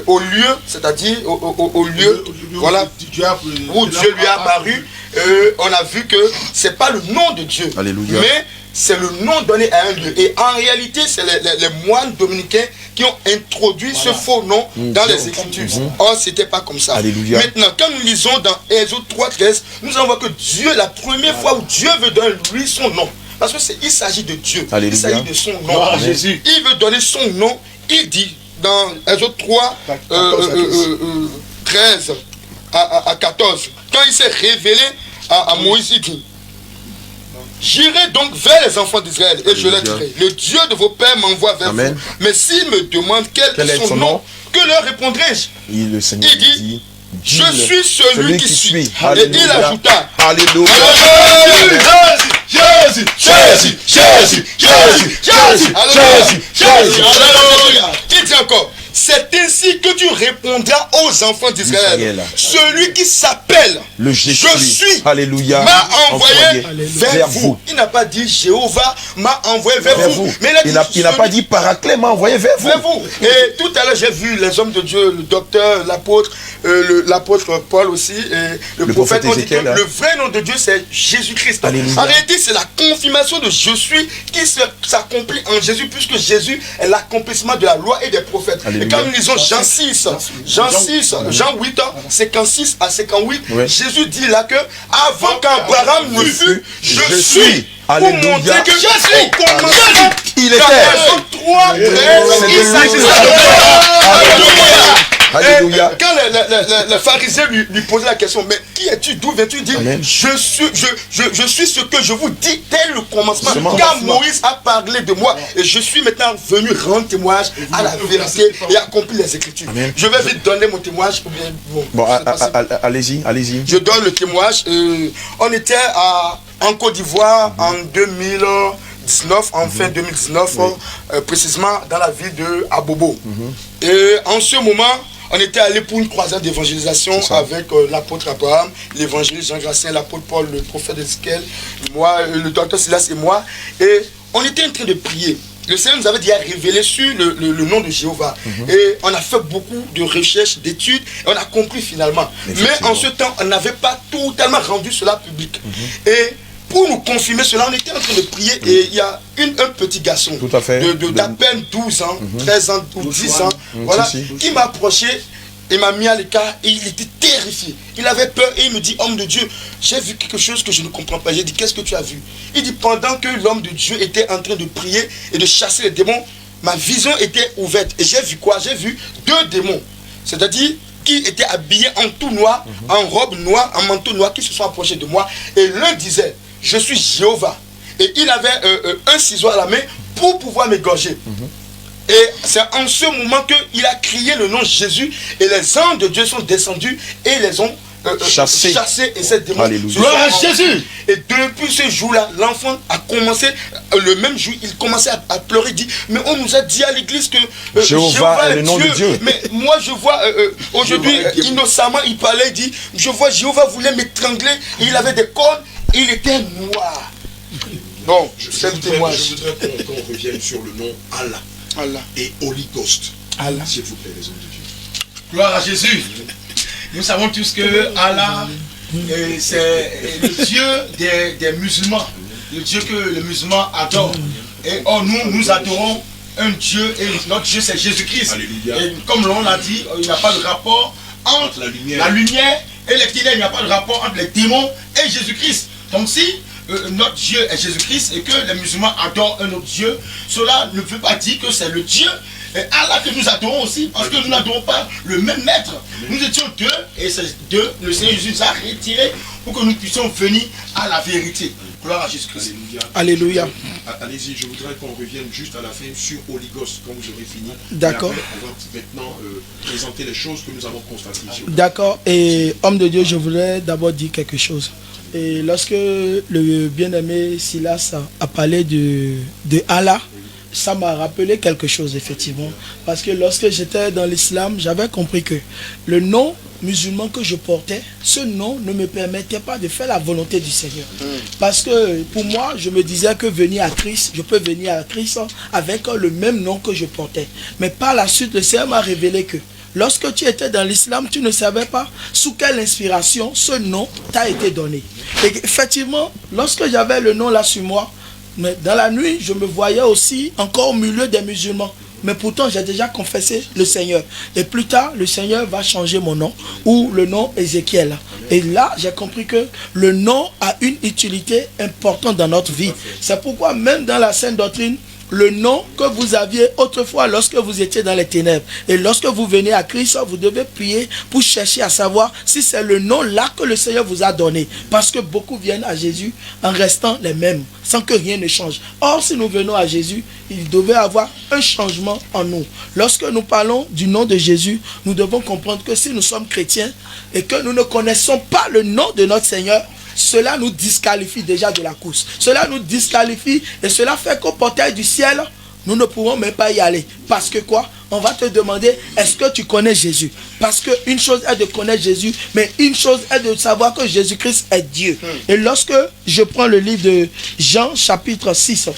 au lieu, c'est-à-dire au lieu voilà, où Dieu lui a apparu. On a vu que c'est pas le nom de Dieu. Alléluia. Mais c'est le nom donné à un lieu. Et en réalité, c'est les moines dominicains qui ont introduit ce faux nom dans les Écritures. Or, c'était pas comme ça. Alléluia. Maintenant, quand nous lisons dans Exode 3, 13, nous allons voir que Dieu, la première fois où Dieu veut donner lui son nom, parce qu'il s'agit de Dieu. Alléluia. Il s'agit de son nom. Jésus. Il veut donner son nom. Il dit dans Exode 3, 13 à 14, quand il s'est révélé à Moïse, il dit: j'irai donc vers les enfants d'Israël et je leur dirai: le Dieu de vos pères m'envoie vers vous. Mais s'ils me demandent quel est son nom, que leur répondrai-je? Il dit: je suis celui qui suis. Et il ajouta: Alléluia. Jésus, Jésus, Jésus, Jésus, Jésus, Jésus, Jésus. Il dit encore: c'est ainsi que tu répondras aux enfants d'Israël. Celui qui s'appelle le Je suis, alléluia, m'a envoyé vers vous. Il n'a pas dit Jéhovah m'a envoyé vers vous. Mais il n'a pas dit Paraclet m'a envoyé vers vous. Et tout à l'heure, j'ai vu les hommes de Dieu, le docteur, l'apôtre, l'apôtre Paul aussi, et le prophète. On dit que le vrai nom de Dieu, c'est Jésus-Christ. En réalité, c'est la confirmation de je suis qui s'accomplit en Jésus, puisque Jésus est l'accomplissement de la loi et des prophètes. Et quand nous lisons Jean 6, Jean 8, 56 à 58, Jésus dit là que avant qu'Abraham ne fût, je suis. Pour montrer que Jésus, il était. 3, 13, Alléluia. Quand les pharisiens lui posaient la question: mais qui es-tu, d'où viens-tu? Dire: je suis ce que je vous dis dès le commencement, car Moïse a parlé de moi et je suis maintenant venu rendre témoignage à la vérité et accomplir les Écritures. Je vais vite donner mon témoignage. Allez-y. Je donne le témoignage. On était en Côte d'Ivoire en 2019, en fin 2019, précisément dans la ville de Abobo. Et en ce moment, on était allé pour une croisade d'évangélisation avec l'apôtre Abraham, l'évangéliste Jean Gracien, l'apôtre Paul, le prophète Ezekiel, moi, le docteur Silas et moi. Et on était en train de prier. Le Seigneur nous avait déjà révélé sur le nom de Jéhovah. Et on a fait beaucoup de recherches, d'études, et on a compris finalement. Mais en ce temps, on n'avait pas totalement rendu cela public. Et pour nous confirmer cela, on était en train de prier et il y a un petit garçon d'à peine 12 ans, 13 ans ou 10 ans, voilà, qui m'a approché et m'a mis à l'écart et il était terrifié. Il avait peur et il me dit: homme de Dieu, j'ai vu quelque chose que je ne comprends pas. J'ai dit: qu'est-ce que tu as vu? Il dit: pendant que l'homme de Dieu était en train de prier et de chasser les démons, ma vision était ouverte. Et j'ai vu quoi? J'ai vu 2 démons, c'est-à-dire qui étaient habillés en tout noir, en robe noire, en manteau noir, qui se sont approchés de moi. Et l'un disait: je suis Jéhovah. Et il avait un ciseau à la main pour pouvoir m'égorger. Et c'est en ce moment qu'il a crié le nom Jésus et les anges de Dieu sont descendus et les ont chassés et ces démons. Gloire à Jésus. Et depuis ce jour-là, l'enfant a commencé, le même jour, il commençait à pleurer, il dit: mais on nous a dit à l'église que Jéhovah est le nom de Dieu. Mais moi je vois, aujourd'hui, innocemment, il parlait, il dit: je vois Jéhovah voulait m'étrangler, il avait des cornes, il était noir. Bon, c'est le témoignage. Je voudrais qu'on revienne sur le nom Allah et Holy Ghost. Allah. S'il vous plaît, les hommes de Dieu. Gloire à Jésus. Nous savons tous que Allah, c'est le Dieu des musulmans, le Dieu que les musulmans adorent. Et nous adorons un Dieu, et notre Dieu c'est Jésus-Christ. Et comme l'on l'a dit, il n'y a pas de rapport entre la lumière et les ténèbres, il n'y a pas de rapport entre les démons et Jésus-Christ. Donc si notre Dieu est Jésus-Christ et que les musulmans adorent un autre Dieu, cela ne veut pas dire que c'est le Dieu et Allah que nous adorons aussi, parce que nous n'adorons pas le même maître. Nous étions 2 et ces 2, le Seigneur Jésus nous a retirés pour que nous puissions venir à la vérité. Gloire à Jésus-Christ. Alléluia. Allez-y, je voudrais qu'on revienne juste à la fin sur Holy Ghost quand vous aurez fini. D'accord. On va maintenant présenter les choses que nous avons constatées. D'accord. Et homme de Dieu, je voudrais d'abord dire quelque chose. Et lorsque le bien-aimé Silas a parlé de Allah, ça m'a rappelé quelque chose effectivement. Parce que lorsque j'étais dans l'islam, j'avais compris que le nom musulman que je portais, ce nom ne me permettait pas de faire la volonté du Seigneur. Parce que pour moi, je me disais que venir à Christ, je peux venir à Christ avec le même nom que je portais. Mais par la suite, le Seigneur m'a révélé que lorsque tu étais dans l'islam, tu ne savais pas sous quelle inspiration ce nom t'a été donné. Et effectivement, lorsque j'avais le nom là sur moi, mais dans la nuit, je me voyais aussi encore au milieu des musulmans. Mais pourtant, j'ai déjà confessé le Seigneur. Et plus tard, le Seigneur va changer mon nom, ou le nom Ézéchiel. Et là, j'ai compris que le nom a une utilité importante dans notre vie. C'est pourquoi même dans la Sainte Doctrine, le nom que vous aviez autrefois lorsque vous étiez dans les ténèbres. Et lorsque vous venez à Christ, vous devez prier pour chercher à savoir si c'est le nom là que le Seigneur vous a donné. Parce que beaucoup viennent à Jésus en restant les mêmes, sans que rien ne change. Or, si nous venons à Jésus, il devait avoir un changement en nous. Lorsque nous parlons du nom de Jésus, nous devons comprendre que si nous sommes chrétiens et que nous ne connaissons pas le nom de notre Seigneur, cela nous disqualifie déjà de la course. Cela nous disqualifie et cela fait qu'au portail du ciel, nous ne pourrons même pas y aller. Parce que quoi? On va te demander, est-ce que tu connais Jésus? Parce qu'une chose est de connaître Jésus, mais une chose est de savoir que Jésus-Christ est Dieu. Et lorsque je prends le livre de Jean chapitre 6,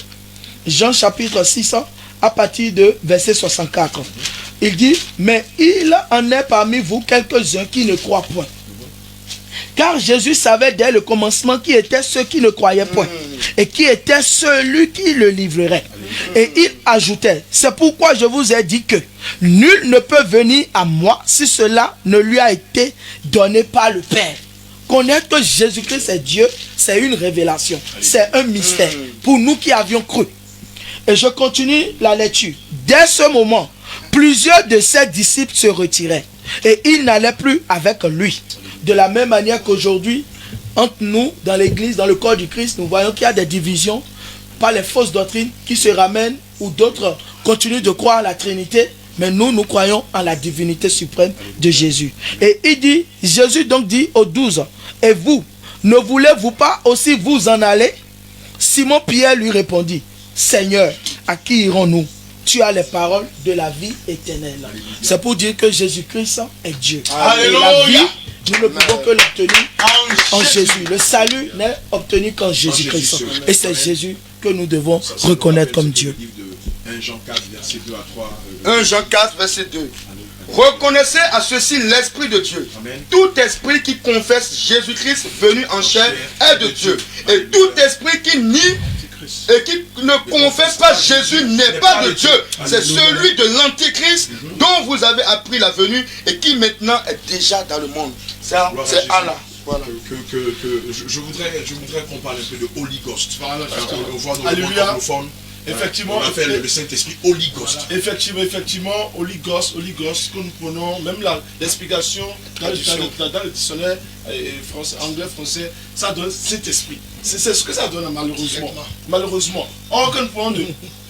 Jean chapitre 6, à partir de verset 64, il dit, mais il en est parmi vous quelques-uns qui ne croient point. Car Jésus savait dès le commencement qui étaient ceux qui ne croyaient point et qui était celui qui le livrerait. Et il ajoutait, c'est pourquoi je vous ai dit que nul ne peut venir à moi si cela ne lui a été donné par le Père. Connaître que Jésus-Christ est Dieu, c'est une révélation, c'est un mystère pour nous qui avions cru. Et je continue la lecture. Dès ce moment, plusieurs de ses disciples se retiraient et ils n'allaient plus avec lui. De la même manière qu'aujourd'hui, entre nous, dans l'église, dans le corps du Christ, nous voyons qu'il y a des divisions par les fausses doctrines qui se ramènent ou d'autres continuent de croire à la Trinité, mais nous croyons en la divinité suprême de Jésus. Et il dit, Jésus donc dit aux 12, et vous, ne voulez-vous pas aussi vous en aller? Simon-Pierre lui répondit, Seigneur, à qui irons-nous? Tu as les paroles de la vie éternelle. C'est pour dire que Jésus-Christ est Dieu. Alléluia. Et la vie, nous ne pouvons que l'obtenir en Jésus. Le salut n'est obtenu qu'en Jésus-Christ. Et c'est Jésus que nous devons reconnaître comme Dieu. 1 Jean 4, verset 2 à 3. 1 Jean 4, verset 2. Reconnaissez à ceci l'Esprit de Dieu. Amen. Tout esprit qui confesse Jésus-Christ venu en chair est de Dieu. Et tout esprit qui nie et qui ne confesse pas Jésus n'est pas de Dieu. C'est celui de l'Antichrist dont vous avez appris la venue et qui maintenant est déjà dans le monde. C'est Allah. Voilà. Je voudrais qu'on parle un peu de Holy Ghost. Voilà. On voit dans le monde Alléluia. anglophone. Effectivement, on appelle le Saint-Esprit Holy Ghost. Effectivement, Holy Ghost, que nous prenons, même l'explication dans le dictionnaire anglais, français, ça donne cet esprit. C'est ce que ça donne malheureusement. Or, quand nous prenons de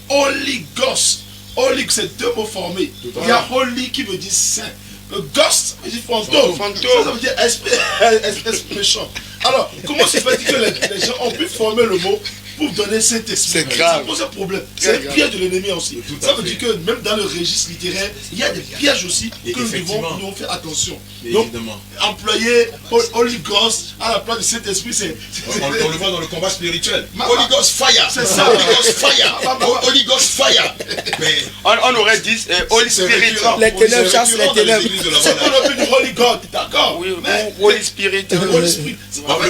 Holy Ghost, Holy, c'est deux mots formés. Il y a Holy qui veut dire saint. Le Ghost veut dire fantôme. Ça veut dire esprit méchant. Alors, comment se fait-il que les gens ont pu former le mot pour donner cet esprit? C'est grave. Ça pose un problème. C'est un piège de l'ennemi aussi. Ça veut dire que même dans le registre littéraire, il y a des pièges aussi que nous devons faire attention. Donc, employer Holy Ghost à la place de cet esprit, c'est... On le voit dans le combat spirituel. Holy Ghost fire. C'est ça. Holy Ghost fire. Holy Ghost fire. Mais on aurait dit Holy Spirit. Les ténèbres chassent les ténèbres. C'est pas le but du Holy God, d'accord? Oui, Holy Spirit. Holy Spirit.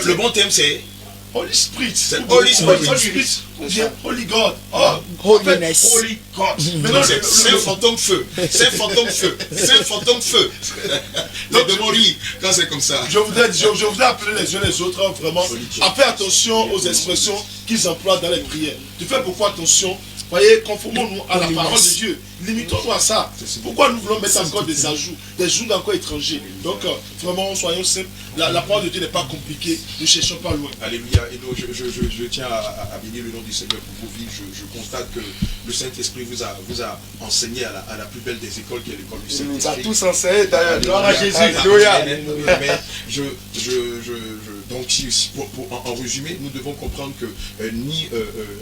Le bon thème c'est Holy Spirit. Holy Spirit. Holy Spirit. Ou bien Holy God. Holiness. Holy God. Maintenant, c'est un fantôme feu. C'est un fantôme feu. C'est un fantôme feu. Donc, de mourir quand c'est comme ça. Je voudrais appeler les uns les autres vraiment à faire attention aux expressions qu'ils emploient dans les prières. Tu fais beaucoup attention. Voyez, conformons-nous à la parole de Dieu. Limitons-nous à ça. Pourquoi nous voulons mettre encore des ajouts d'encore étrangers? Donc, vraiment, soyons simples. La parole de Dieu n'est pas compliquée. Ne cherchons pas loin. Alléluia. Et donc, je tiens à bénir le nom du Seigneur pour vos vies. Je constate que le Saint-Esprit vous a enseigné à la plus belle des écoles qui est l'école du Saint-Esprit. Nous a tous enseigné d'ailleurs. Gloire à Jésus. Alléluia. Donc, en résumé, nous devons comprendre que ni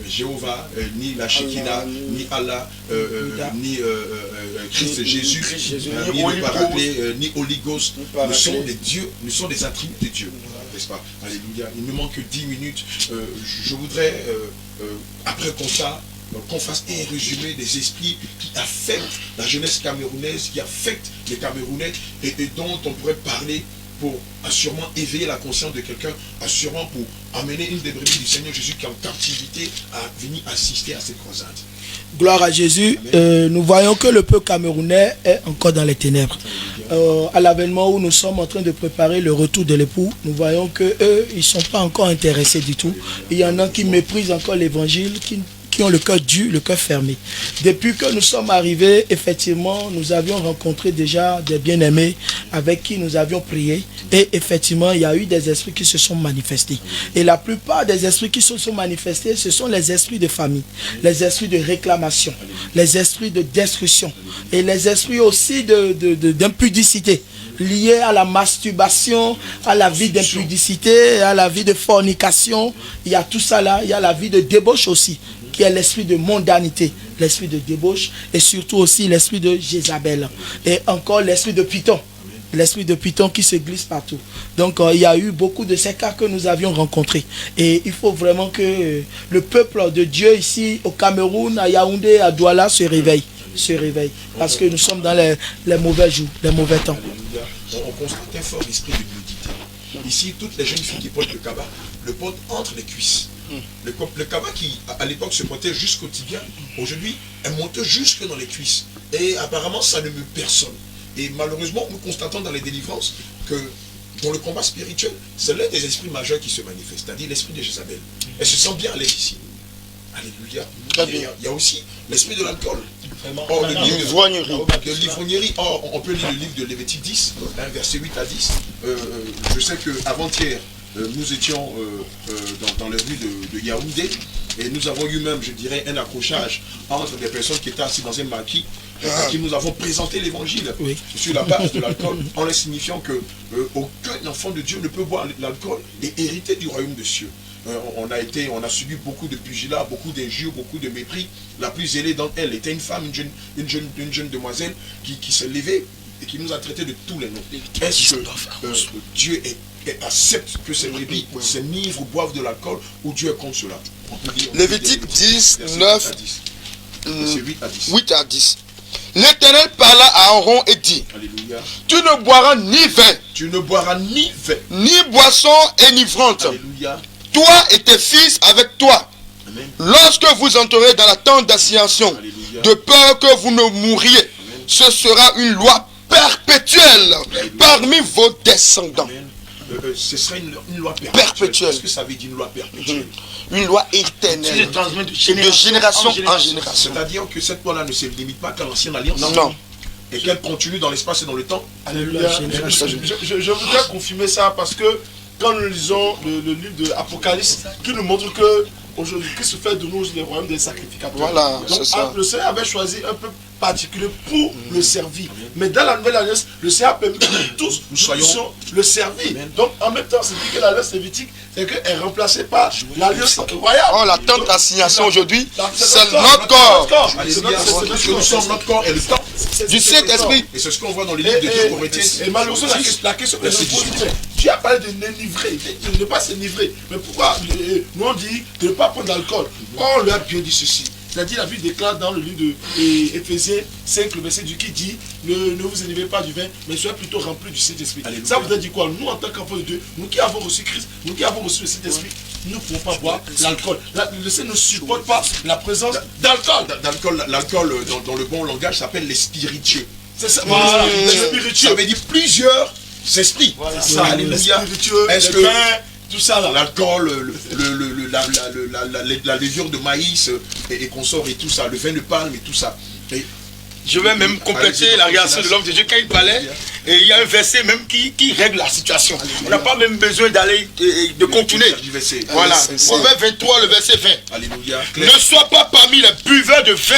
Jéhovah, ni la Shekinah, ni Allah, ni Christ Jésus, ni le Paraclet, ni Holy Ghost, nous sont des dieux, nous sont des attributs de Dieu. N'est-ce pas? Alléluia. Il nous manque que 10 minutes. Je voudrais, après constat, qu'on fasse un résumé des esprits qui affectent la jeunesse camerounaise, qui affectent les Camerounais et dont on pourrait parler pour assurément éveiller la conscience de quelqu'un, assurément pour amener une des brebis du Seigneur Jésus qui est en captivité à venir assister à cette croisade. Gloire à Jésus. Nous voyons que le peuple camerounais est encore dans les ténèbres. À l'avènement où nous sommes en train de préparer le retour de l'époux, nous voyons qu'eux, ils ne sont pas encore intéressés du tout. Il y en a qui méprisent encore l'évangile, qui qui ont le cœur dur, le cœur fermé. Depuis que nous sommes arrivés, effectivement, nous avions rencontré déjà des bien-aimés avec qui nous avions prié. Et effectivement, il y a eu des esprits qui se sont manifestés. Et la plupart des esprits qui se sont manifestés, ce sont les esprits de famille, les esprits de réclamation, les esprits de destruction et les esprits aussi d'impudicité liés à la masturbation, à la vie d'impudicité, à la vie de fornication. Il y a tout ça là, il y a la vie de débauche aussi, qui est l'esprit de mondanité, l'esprit de débauche et surtout aussi l'esprit de Jézabel. Et encore l'esprit de Python. L'esprit de Python qui se glisse partout. Donc il y a eu beaucoup de ces cas que nous avions rencontrés. Et il faut vraiment que le peuple de Dieu ici au Cameroun, à Yaoundé, à Douala se réveille. Parce que nous sommes dans les mauvais jours, les mauvais temps. On constate un fort esprit de nudité. Ici, toutes les jeunes filles qui portent le cabas le portent entre les cuisses. Le cabas qui, à l'époque, se portait jusqu'au tibia, aujourd'hui, elle monte jusque dans les cuisses. Et apparemment, ça ne meut personne. Et malheureusement, nous constatons dans les délivrances que dans le combat spirituel, c'est l'un des esprits majeurs qui se manifeste, c'est-à-dire l'esprit de Jézabel. Elle se sent bien à l'aise ici. Alléluia. Il y a aussi l'esprit de l'alcool. Or, le livre de l'ivrognerie. Or, on peut lire le livre de Lévitique 10, versets 8 à 10. Je sais qu'avant-hier, nous étions dans les rues de Yaoundé et nous avons eu même, je dirais, un accrochage entre des personnes qui étaient assises dans un maquis à qui nous avons présenté l'évangile sur la base de l'alcool en leur signifiant que aucun enfant de Dieu ne peut boire l'alcool et hériter du royaume des cieux. On a subi beaucoup de pugilats, beaucoup d'injures, beaucoup de mépris. La plus zélée d'entre elles était une femme, une jeune demoiselle qui s'est levée et qui nous a traités de tous les noms. Est-ce que Dieu accepte que ces brebis, ces nivres boivent de l'alcool ou Dieu est contre cela? Lévitique 10, 9, 8 à 10. L'Éternel parla à Aaron et dit, Alléluia. Tu ne boiras ni vin, Tu ne boiras ni vin, ni boisson énivrante, Alléluia. toi et tes fils avec toi, Amen. lorsque vous entrerez dans la tente d'assignation, Alléluia. de peur que vous ne mouriez. Amen. Ce sera une loi perpétuelle parmi vos descendants. Amen. Ce sera une loi Perpétuelle. Qu'est-ce que ça veut dire une loi perpétuelle? Une loi éternelle, de génération en génération. C'est-à-dire que cette loi-là ne se limite pas qu'à l'ancienne alliance. Non. Et qu'elle continue dans l'espace et dans le temps. Alléluia. Je voudrais confirmer ça parce que quand nous lisons le livre de l'Apocalypse, qui nous montre que aujourd'hui, Christ fait de nous les royaumes des sacrificateurs. Voilà, donc, c'est ça. le Seigneur avait choisi un peuple particulier pour le servir. Mais dans la nouvelle alliance, le Seigneur a permis que tous nous soyons le servir. Donc en même temps, c'est dit que l'alliance lévitique, c'est qu'elle est remplacée par l'alliance royale. Oh, la tente d'assignation aujourd'hui, c'est notre notre corps. Alléluia. Parce que nous sommes notre corps et le temps. Du Saint-Esprit. Et c'est ce qu'on voit dans les livres de 2 Corinthiens. Et malheureusement, la question que je pose, tu as parlé de n'enivrer, de ne pas s'enivrer. Mais pourquoi nous on dit de ne pas prendre d'alcool? On lui a bien dit ceci. C'est-à-dire, la Bible déclare dans le livre d'Éphésiens 5, le verset du qui dit ne vous enivrez pas du vin, mais soyez plutôt remplis du Saint-Esprit. Ça voudrait dire quoi? Nous, en tant qu'enfants de Dieu, nous qui avons reçu Christ, nous qui avons reçu le Saint-Esprit, nous ne pouvons pas boire l'alcool. Le Seigneur ne supporte pas la présence d'alcool. L'alcool, dans le bon langage, s'appelle les spiritueux. C'est ça, voilà, les Ça spiritueux. veut dire plusieurs esprits. Voilà, ça, les Alléluia. spiritueux, Est-ce les que vins, tout ça là. l'alcool, la levure de maïs et consorts et tout ça, le vin de palme et tout ça. Et Je vais même compléter la réaction de l'homme de Dieu quand il parlait. Et il y a un verset même qui règle la situation. On n'a pas même besoin d'aller de continuer. Voilà. Proverbe 23, le verset 20. Alléluia. Ne sois pas parmi les buveurs de vin,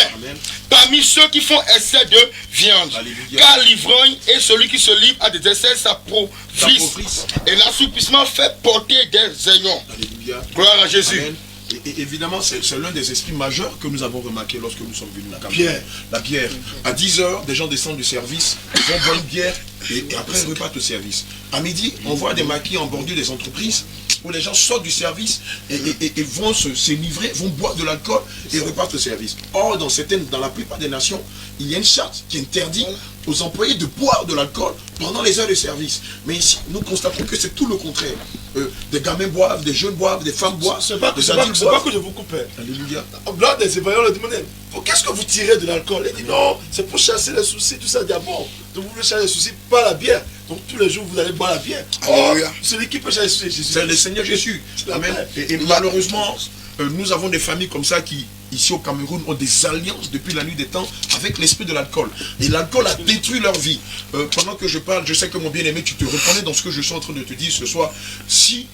parmi ceux qui font essai de viande. Alléluia. Car l'ivrogne et celui qui se livre à des essais s'appauvrissent. Et l'assouplissement fait porter des aignons. Alléluia. Gloire à Jésus. Amen. Et évidemment, c'est l'un des esprits majeurs que nous avons remarqué lorsque nous sommes venus. La bière. À 10h, des gens descendent du service, vont boire une bière et après ils repartent au service. À midi, on voit des maquis en bordure des entreprises où les gens sortent du service et vont s'enivrer, vont boire de l'alcool et repartent au service. Or, dans la plupart des nations, il y a une charte qui interdit aux employés de boire de l'alcool pendant les heures de service. Mais ici, nous constatons que c'est tout le contraire. Des gamins boivent, des jeunes boivent, des femmes boivent, des adultes boivent. C'est pas que je vous coupe. Alléluia. Lors des évaluations, on leur demandait, qu'est-ce que vous tirez de l'alcool? Il dit non, c'est pour chasser les soucis, tout ça. Il dit ah bon, donc vous voulez chasser les soucis, pas la bière. Donc tous les jours, vous allez boire la bière. Alléluia. Celui qui peut chasser les soucis, c'est Jésus. C'est le Seigneur Jésus. Amen. Et malheureusement, nous avons des familles comme ça qui ici au Cameroun, ont des alliances depuis la nuit des temps avec l'esprit de l'alcool. Et l'alcool a détruit leur vie. Pendant que je parle, je sais que mon bien-aimé, tu te reconnais dans ce que je suis en train de te dire ce soir. Si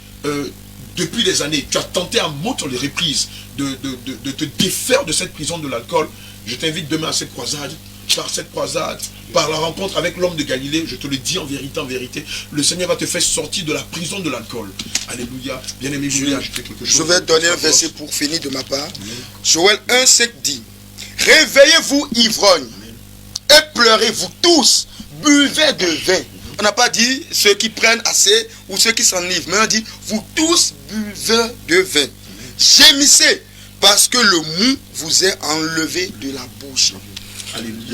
depuis des années, tu as tenté à montre les reprises de te défaire de cette prison de l'alcool, je t'invite demain à cette croisade. Par cette croisade, par la rencontre avec l'homme de Galilée, je te le dis en vérité, le Seigneur va te faire sortir de la prison de l'alcool. Alléluia. Bien-aimé, je vais ajouter quelque chose. Je vais donner un verset pour finir de ma part. Joël 1,5 dit: réveillez-vous, ivrognes, et pleurez-vous tous, buvez de vin. On n'a pas dit ceux qui prennent assez ou ceux qui s'enivrent, mais on dit vous tous buvez de vin. Gémissez, parce que le mou vous est enlevé de la bouche.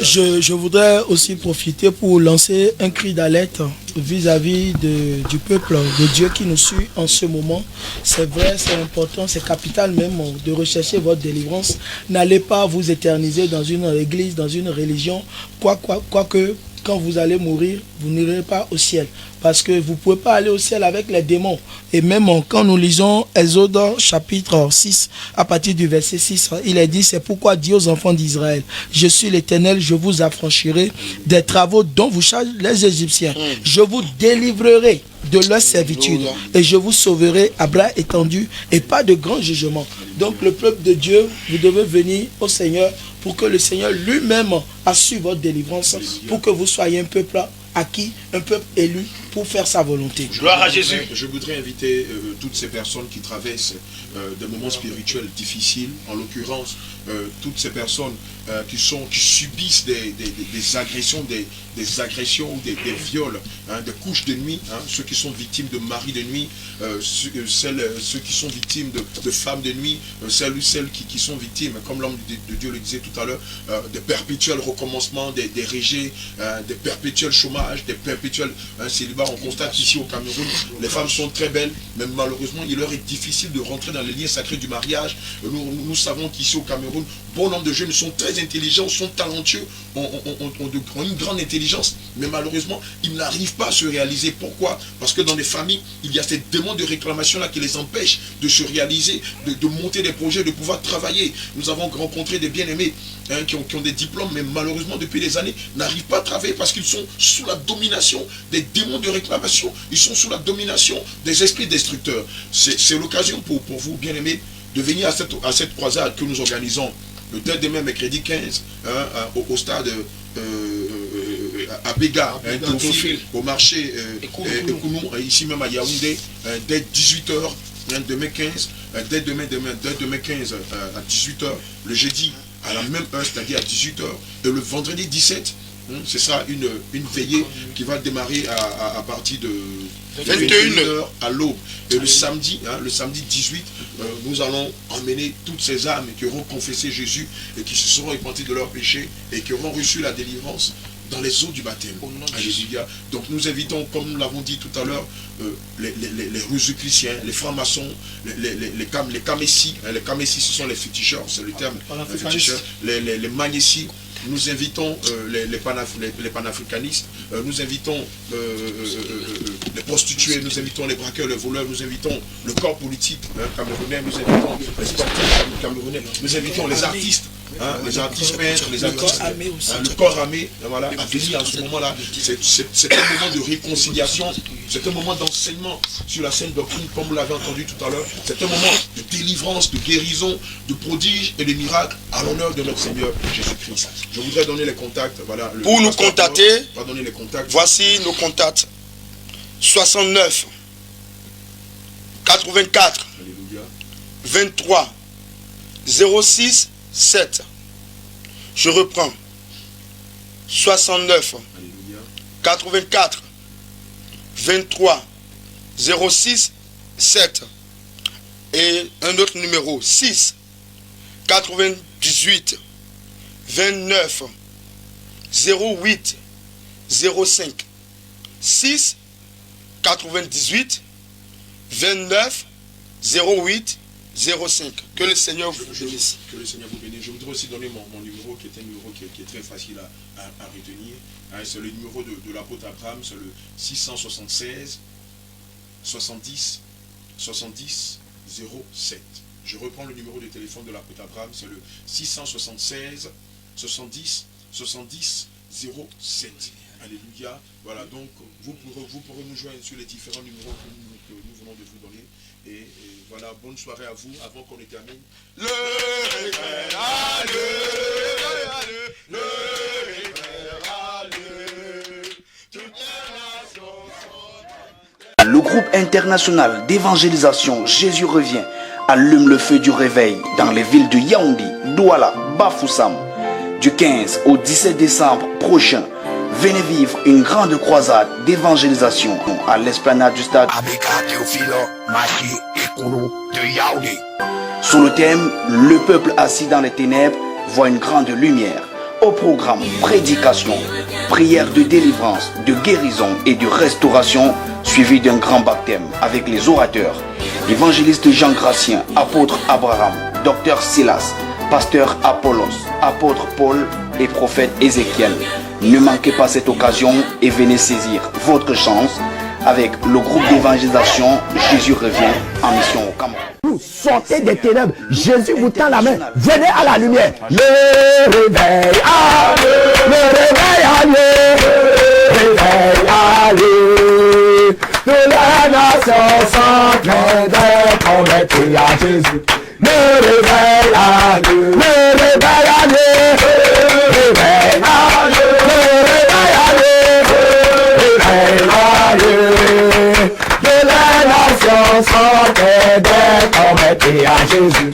Je voudrais aussi profiter pour lancer un cri d'alerte vis-à-vis du peuple de Dieu qui nous suit en ce moment. C'est vrai, c'est important, c'est capital même de rechercher votre délivrance. N'allez pas vous éterniser dans une église, dans une religion, quoique quand vous allez mourir, vous n'irez pas au ciel. Parce que vous ne pouvez pas aller au ciel avec les démons. Et même quand nous lisons Exode chapitre 6, à partir du verset 6, il est dit: c'est pourquoi dit aux enfants d'Israël, je suis l'Éternel, je vous affranchirai des travaux dont vous chargent les Égyptiens. Je vous délivrerai de leur servitude et je vous sauverai à bras étendus et pas de grand jugement. Donc le peuple de Dieu, vous devez venir au Seigneur pour que le Seigneur lui-même assure votre délivrance, pour que vous soyez un peuple acquis, un peuple élu pour faire sa volonté. Gloire à Jésus. Je voudrais inviter toutes ces personnes qui traversent des moments spirituels difficiles, en l'occurrence toutes ces personnes qui subissent des agressions, des agressions ou des viols, des couches de nuit, ceux qui sont victimes de maris de nuit, ceux qui sont victimes de femmes de nuit, celles qui sont victimes, comme l'homme de Dieu le disait tout à l'heure, des perpétuels recommencements, des rejets, des perpétuels chômages, des perpétuels célibats. On constate qu'ici au Cameroun, les femmes sont très belles, mais malheureusement, il leur est difficile de rentrer dans les liens sacrés du mariage. Nous savons qu'ici au Cameroun, bon nombre de jeunes sont très intelligents, sont talentueux, ont une grande intelligence, mais malheureusement, ils n'arrivent pas à se réaliser. Pourquoi? Parce que dans les familles, il y a cette demande de réclamation-là qui les empêche de se réaliser, de monter des projets, de pouvoir travailler. Nous avons rencontré des bien-aimés qui ont des diplômes, mais malheureusement, depuis des années, n'arrivent pas à travailler parce qu'ils sont sous la domination des démons de réclamation. Ils sont sous la domination des esprits destructeurs. C'est l'occasion pour vous, bien-aimés, de venir à cette croisade que nous organisons le demain, mercredi 15, au stade à Béga, au marché Ekounou, ici même à Yaoundé, dès 18h, demain 15, dès demain 15 à 18h, le jeudi à la même heure, c'est-à-dire à 18h, et le vendredi 17, ce sera une veillée qui va démarrer à partir de 21h à l'aube. Et le samedi 18, nous allons emmener toutes ces âmes qui auront confessé Jésus et qui se seront repentis de leurs péchés et qui auront reçu la délivrance dans les eaux du baptême. Alléluia. Donc nous invitons, comme nous l'avons dit tout à l'heure, les Rosicruciens, les francs-maçons, les Kamessis. Les Kamessis, ce sont les féticheurs, c'est le terme. Les Magnésis. Nous invitons les panafricanistes, nous invitons les prostituées, nous invitons les braqueurs, les voleurs, nous invitons le corps politique camerounais, nous invitons les sportifs camerounais, nous invitons les artistes. Les artistes peintres, les artistes, le corps armé, voilà, à venir en ce moment-là. C'est un moment de réconciliation, c'est un moment d'enseignement sur la sainte doctrine, comme vous l'avez entendu tout à l'heure. C'est un moment de délivrance, de guérison, de prodiges et de miracles à l'honneur de notre Seigneur Jésus-Christ. Je voudrais donner les contacts. Voilà, pour nous contacter, donner les contacts. Voici nos contacts. 69 84 Alléluia. 23 06 7. Je reprends. 69 Alléluia. 84 23 06 7. Et un autre numéro 6 98 29 08 05. 6 98 29 08 05. Que le Seigneur vous bénisse. Que le Seigneur vous bénisse. Je voudrais aussi donner mon numéro qui est un numéro qui est très facile à retenir. C'est le numéro de l'apôtre Abraham, c'est le 676 70 70 07. Je reprends le numéro de téléphone de l'apôtre Abraham, c'est le 676 70 70 07. Alléluia. Voilà, donc vous pourrez nous joindre sur les différents numéros que nous venons de vous donner. Et voilà, bonne soirée à vous avant qu'on ne termine. Le réveil, le réveil, toutes les nations sont... Le groupe international d'évangélisation Jésus revient allume le feu du réveil dans les villes de Yaoundé, Douala, Bafoussam. Du 15 au 17 décembre prochain, venez vivre une grande croisade d'évangélisation à l'esplanade du stade sous le thème « Le peuple assis dans les ténèbres voit une grande lumière ». Au programme prédication, prière de délivrance, de guérison et de restauration, suivi d'un grand baptême avec les orateurs, évangéliste Jean Gratien, apôtre Abraham, docteur Silas, pasteur Apollos, apôtre Paul et prophète Ézéchiel. Ne manquez pas cette occasion et venez saisir votre chance avec le groupe d'évangélisation Jésus revient en mission au Cameroun. Vous sortez des ténèbres, Jésus vous tend la main, venez à la lumière. Le réveil, allez, le réveil, allez, le réveil, allez. Toutes les nations sont pleines d'être converties à Jésus. Le réveil, allez, le réveil, allez, le réveil, allez, le réveil, allez, le réveil, allez. De la nation sont des convertis à Jésus.